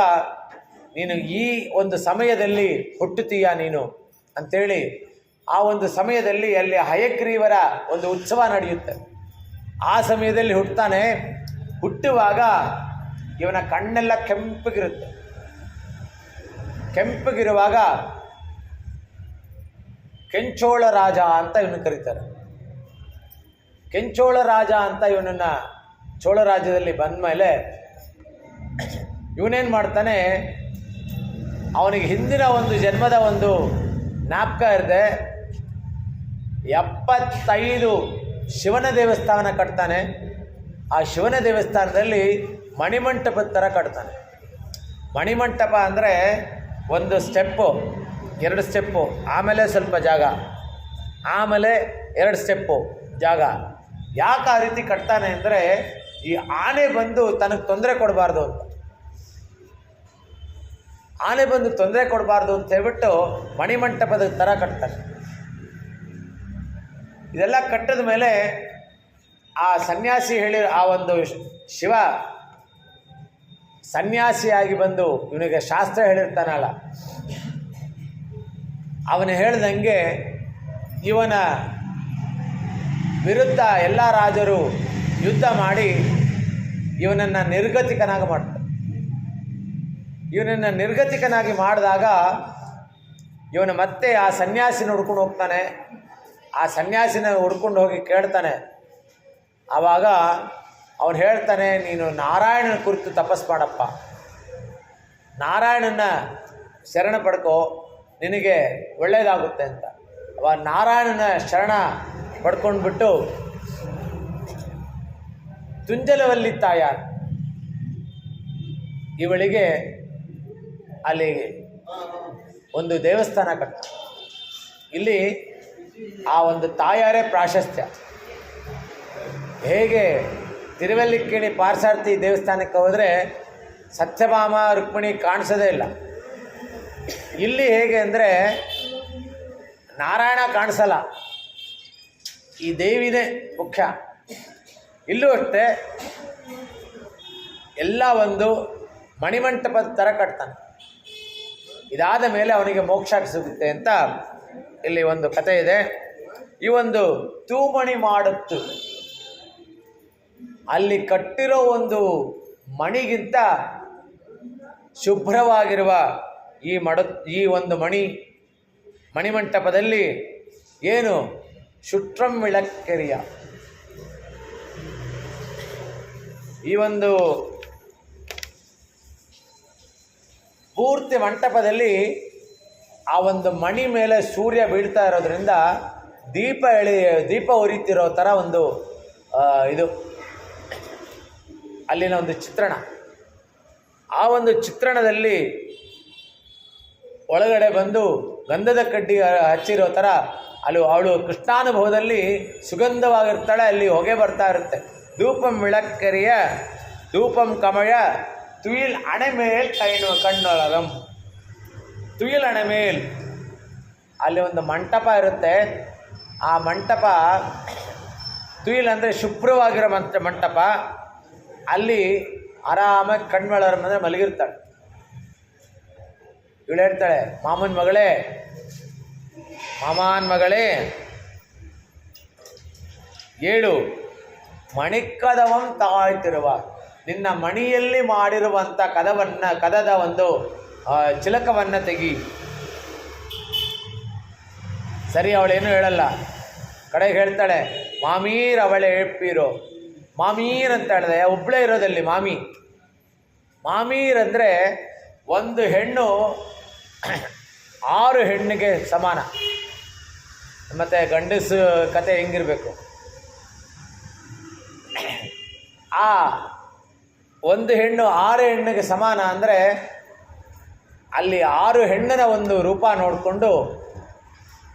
ನೀನು ಈ ಒಂದು ಸಮಯದಲ್ಲಿ ಹುಟ್ಟುತ್ತೀಯ ನೀನು ಅಂಥೇಳಿ, ಆ ಒಂದು ಸಮಯದಲ್ಲಿ ಅಲ್ಲಿ ಹಯಗ್ರೀವರ ಒಂದು ಉತ್ಸವ ನಡೆಯುತ್ತೆ. ಆ ಸಮಯದಲ್ಲಿ ಹುಟ್ಟುತ್ತಾನೆ. ಹುಟ್ಟುವಾಗ ಇವನ ಕಣ್ಣೆಲ್ಲ ಕೆಂಪಗಿರುತ್ತೆ. ಕೆಂಪಗಿರುವಾಗ ಕೆಂಚೋಳ ರಾಜ ಅಂತ ಇವನು ಕರೀತಾರೆ. ಕೆಂಚೋಳ ರಾಜ ಅಂತ ಇವನನ್ನು ಚೋಳ ರಾಜ್ಯದಲ್ಲಿ ಬಂದ ಮೇಲೆ ಇವನೇನು ಮಾಡ್ತಾನೆ, ಅವನಿಗೆ ಹಿಂದಿನ ಒಂದು ಜನ್ಮದ ಒಂದು ಜ್ಞಾಪಕ ಇರದೆ 75 ಶಿವನ ದೇವಸ್ಥಾನ ಕಟ್ತಾನೆ. ಆ ಶಿವನ ದೇವಸ್ಥಾನದಲ್ಲಿ ಮಣಿಮಂಟಪದ ಥರ ಕಟ್ತಾನೆ. ಮಣಿಮಂಟಪ ಅಂದರೆ ಒಂದು ಸ್ಟೆಪ್ಪು, 2 ಸ್ಟೆಪ್ಪು, ಆಮೇಲೆ ಸ್ವಲ್ಪ ಜಾಗ, ಆಮೇಲೆ 2 ಸ್ಟೆಪ್ಪು ಜಾಗ. ಯಾಕೆ ಆ ರೀತಿ ಕಟ್ತಾನೆ ಅಂದರೆ ಈ ಆನೆ ಬಂದು ತನಗೆ ತೊಂದರೆ ಕೊಡಬಾರ್ದು ಅಂತ, ಆನೆ ಬಂದು ತೊಂದರೆ ಕೊಡಬಾರ್ದು ಅಂತ ಹೇಳ್ಬಿಟ್ಟು ಮಣಿಮಂಟಪದ ಥರ ಕಟ್ತಾರೆ. ಇದೆಲ್ಲ ಕಟ್ಟಿದ ಮೇಲೆ ಆ ಸನ್ಯಾಸಿ ಆ ಒಂದು ಶಿವ ಸನ್ಯಾಸಿಯಾಗಿ ಬಂದು ಇವನಿಗೆ ಶಾಸ್ತ್ರ ಹೇಳಿರ್ತಾನಲ್ಲ, ಅವನು ಹೇಳ್ದಂಗೆ ಇವನ ವಿರುದ್ಧ ಎಲ್ಲ ರಾಜರು ಯುದ್ಧ ಮಾಡಿ ಇವನನ್ನು ನಿರ್ಗತಿಕನಾಗಿ ಮಾಡ್ತಾರೆ. ಇವನನ್ನು ನಿರ್ಗತಿಕನಾಗಿ ಮಾಡಿದಾಗ ಇವನು ಮತ್ತೆ ಆ ಸನ್ಯಾಸಿನ ಹುಡ್ಕೊಂಡು ಹೋಗ್ತಾನೆ. ಆ ಸನ್ಯಾಸಿನ ಹುಡ್ಕೊಂಡು ಹೋಗಿ ಕೇಳ್ತಾನೆ. ಆವಾಗ ಅವನು ಹೇಳ್ತಾನೆ, ನೀನು ನಾರಾಯಣನ ಕುರಿತು ತಪಸ್ ಮಾಡಪ್ಪ, ನಾರಾಯಣನ ಶರಣ ಪಡ್ಕೋ, ನಿನಗೆ ಒಳ್ಳೆಯದಾಗುತ್ತೆ ಅಂತ. ಅವ ನಾರಾಯಣನ ಶರಣ ಪಡ್ಕೊಂಡ್ಬಿಟ್ಟು ತುಂಜಲವಲ್ಲಿ ತಾಯ ಇವಳಿಗೆ ಅಲ್ಲಿ ಒಂದು ದೇವಸ್ಥಾನ ಕಟ್ಟ. ಇಲ್ಲಿ ಆ ಒಂದು ತಾಯಾರೇ ಪ್ರಾಶಸ್ತ್ಯ. ಹೇಗೆ ತಿರುವಲ್ಲಿಕ್ಕೇಣಿ ಪಾರ್ಸಾರ್ಥಿ ದೇವಸ್ಥಾನಕ್ಕೆ ಹೋದರೆ ಸತ್ಯಭಾಮ ರುಕ್ಮಿಣಿ ಕಾಣಿಸೋದೇ ಇಲ್ಲ, ಇಲ್ಲಿ ಹೇಗೆ ಅಂದರೆ ನಾರಾಯಣ ಕಾಣಿಸಲ್ಲ, ಈ ದೇವಿನೇ ಮುಖ್ಯ. ಇಲ್ಲೂ ಅಷ್ಟೇ ಎಲ್ಲ ಒಂದು ಮಣಿಮಂಟಪದ ಥರ ಕಟ್ತಾನೆ. ಇದಾದ ಮೇಲೆ ಅವನಿಗೆ ಮೋಕ್ಷ ಸಿಗುತ್ತೆ ಅಂತ ಇಲ್ಲಿ ಒಂದು ಕಥೆ ಇದೆ. ಈ ಒಂದು ತೂಮಣಿ ಮಾಡುತ್ತು, ಅಲ್ಲಿ ಕಟ್ಟಿರೋ ಒಂದು ಮಣಿಗಿಂತ ಶುಭ್ರವಾಗಿರುವ ಈ ಒಂದು ಮಣಿಮಂಟಪದಲ್ಲಿ ಏನು ಶುಟ್ರಂ ವಿಳಕ್ಕೆರಿಯ, ಈ ಒಂದು ಪೂರ್ತಿ ಮಂಟಪದಲ್ಲಿ ಆ ಒಂದು ಮಣಿ ಮೇಲೆ ಸೂರ್ಯ ಬೀಳ್ತಾ ಇರೋದ್ರಿಂದ ದೀಪ ಉರಿತಿರೋ ಥರ ಒಂದು ಇದು ಅಲ್ಲಿನ ಒಂದು ಚಿತ್ರಣ. ಆ ಒಂದು ಚಿತ್ರಣದಲ್ಲಿ ಒಳಗಡೆ ಬಂದು ಗಂಧದ ಕಡ್ಡಿ ಹಚ್ಚಿರೋ ಥರ ಅವಳು ಕೃಷ್ಣಾನುಭವದಲ್ಲಿ ಸುಗಂಧವಾಗಿರ್ತಾಳೆ. ಅಲ್ಲಿ ಹೊಗೆ ಬರ್ತಾ ಇರುತ್ತೆ. ಧೂಪಂ ವಿಳಕ್ಕೆರಿಯ ಧೂಪಂ ಕಮಯ ತುಯಿಲ್ ಅಣೆಮೇಲ್ ಕಣ್ಣೊಳಗಂ. ತುಯಿಲ್ ಅಣೆಮೇಲ್ ಅಲ್ಲಿ ಒಂದು ಮಂಟಪ ಇರುತ್ತೆ. ಆ ಮಂಟಪ ತುಯಿಲ್ ಅಂದರೆ ಶುಭ್ರವಾಗಿರೋ ಮಂಟಪ. ಅಲ್ಲಿ ಆರಾಮಾಗಿ ಕಣ್ಮಳರ ಅಂದರೆ ಮಲಗಿರ್ತಾಳೆ. ಇವಳು ಹೇಳ್ತಾಳೆ, ಮಾಮನ ಮಗಳೇ ಏಳು, ಮಣಿಕದವಂ ತಾಯ್ತಿರುವ, ನಿನ್ನ ಮಣಿಯಲ್ಲಿ ಮಾಡಿರುವಂಥ ಕದದ ಒಂದು ಚಿಲಕವನ್ನು ತೆಗಿ. ಸರಿ, ಅವಳೇನು ಹೇಳಲ್ಲ. ಕಡೆಗೆ ಹೇಳ್ತಾಳೆ, ಮಾಮೀರ್ ಅವಳೆ ಹೇಳ್ಪಿರೋ. ಮಾಮೀರ್ ಅಂತ ಹೇಳಿದೆ, ಒಬ್ಬಳೇ ಇರೋದಲ್ಲಿ ಮಾಮೀರ್ ಅಂದರೆ ಒಂದು ಹೆಣ್ಣು 6 ಹೆಣ್ಣಿಗೆ ಸಮಾನ. ಮತ್ತು ಗಂಡಸು ಕತೆ ಹೆಂಗಿರಬೇಕು, ಆ ಒಂದು ಹೆಣ್ಣು 6 ಹೆಣ್ಣಿಗೆ ಸಮಾನ ಅಂದರೆ ಅಲ್ಲಿ 6 ಹೆಣ್ಣಿನ ಒಂದು ರೂಪ ನೋಡಿಕೊಂಡು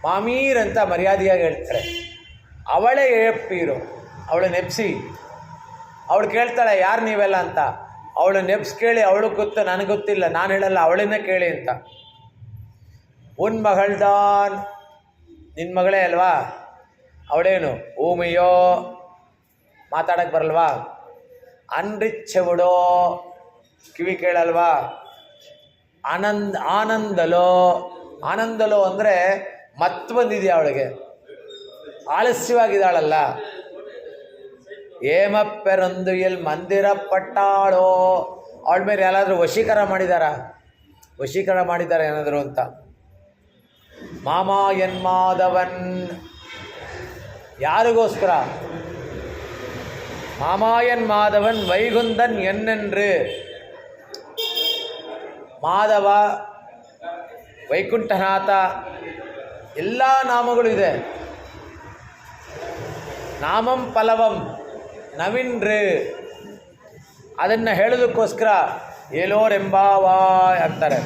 ಮಾಮೀರ್ ಅಂತ ಮರ್ಯಾದೆಯಾಗಿ ಹೇಳ್ತಾರೆ. ಅವಳೇ ಏಪ್ಪೀರು, ಅವಳು ನೆಪ್ಸಿ. ಅವಳು ಕೇಳ್ತಾಳೆ, ಯಾರು ನೀವೆಲ್ಲ ಅಂತ. ಅವಳು ನೆಪ್ಸ್ ಕೇಳಿ, ಅವಳು ಗೊತ್ತು, ನನಗೆ ಗೊತ್ತಿಲ್ಲ, ನಾನು ಹೇಳಲ್ಲ, ಅವಳನ್ನೇ ಕೇಳಿ ಅಂತ. ಉನ್ ಮಗಳ್ದಾನ್, ನಿನ್ನ ಮಗಳೇ ಅಲ್ವಾ. ಅವಳೇನು ಊಮಿಯೋ, ಮಾತಾಡೋಕ್ಕೆ ಬರಲ್ವಾ. ಅನ್ರಿಚ್ಚೆಬಿಡೋ, ಕಿವಿ ಕೇಳಲ್ವಾ. ಆನಂದಲೋ ಅಂದರೆ ಮತ್ತೆ ಬಂದಿದೆಯಾ ಅವಳಿಗೆ, ಆಲಸ್ಯವಾಗಿದ್ದಾಳಲ್ಲ. ಏಮಪ್ಪೆರೊಂದು ಎಲ್ಲಿ ಮಂದಿರ ಪಟ್ಟಾಳೋ, ಅವಳ ಮೇಲೆ ಯಾರಾದರೂ ವಶೀಕರಣ ಮಾಡಿದ್ದಾರೆ ಏನಾದರೂ ಅಂತ. ಮಾಮ ಎನ್ಮಾಧವನ್, ಯಾರಿಗೋಸ್ಕರ? ಮಾಮಾಯನ್ ಮಾಧವನ್ ವೈಗುಂದನ್ ಎನ್ನೆನ್ರು. ಮಾಧವ, ವೈಕುಂಠನಾಥ ಎಲ್ಲ ನಾಮಗಳು ಇದೆ. ನಾಮಂ ಫಲವಂ ನವಿನ್ರು, ಅದನ್ನು ಹೇಳೋದಕ್ಕೋಸ್ಕರ ಏಲೋರೆಂಬಾವಾಯ್ ಅಂತಾರೆ.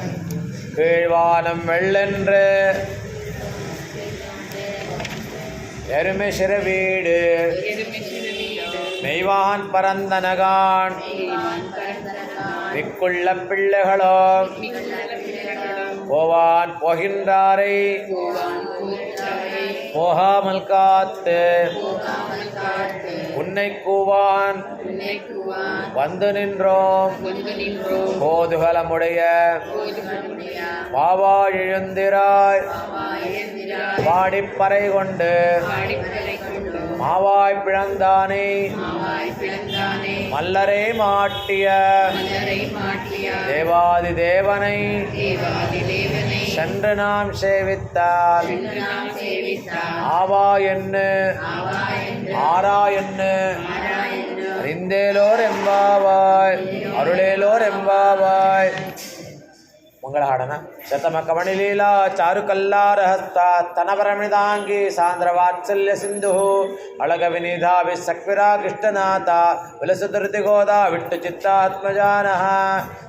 ಕೀழ்ವಾನಂ வெள்ளென்று எருமை சிற வீடு மெய்வான் பரந்தனகான் விக்குள்ள பிள்ளைகளோ போவான் போகின்றாரை போகாமல் காத்து உன்னை கூவான் வந்து நின்றோம் கோதுகலமுடைய பாவா எழுந்திராய் பாடிப்பறை கொண்டு மாவாய் பிளந்தானே மல்லரை மாட்டிய தேவாதி தேவனை சென்று நாம் சேவித்தால் ஆவா என்ன ஆரா என்ன அறிந்தேலோர் எம்பாவாய் அருளேலோர் எம்பாவாய். ಮಂಗಳ ಹಾಡನ ಶತಮ ಕಮಣಿಲೀಲಾ ಚಾರುಕಲ್ಲಾರಹಸ್ತ ತನಪರಮಿದಾಂಗಿ ಸಾಂದ್ರ ವಾತ್ಸಲ್ಯ ಸಿಂಧು ಅಳಗ ವಿನಿಧಾಭಿ ಸಕ್ವಿರಾ ಕೃಷ್ಣನಾಥ ವಿಲಸುಧೃತಿ ಗೋದಾ ವಿಟ್ಟು ಚಿತ್ತಾತ್ಮಜಾನಃ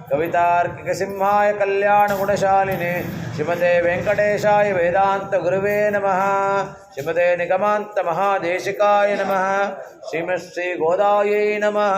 ಕವಿತಾರ್ಕಿಕ ಸಿಂಹಾಯ ಕಲ್ಯಾಣ ಗುಣಶಾಲಿನಿ ಶ್ರೀಮತೆ ವೆಂಕಟೇಶಾಯ ವೇದಾಂತ ಗುರುವೇ ನಮಃ. ಶ್ರೀಮತೆ ನಿಗಮಾಂತ ಮಹಾದೇಶಿಕಾಯ ನಮಃ. ಶ್ರೀಮತ್ ಶ್ರೀ ಗೋದಾಯೈ ನಮಃ.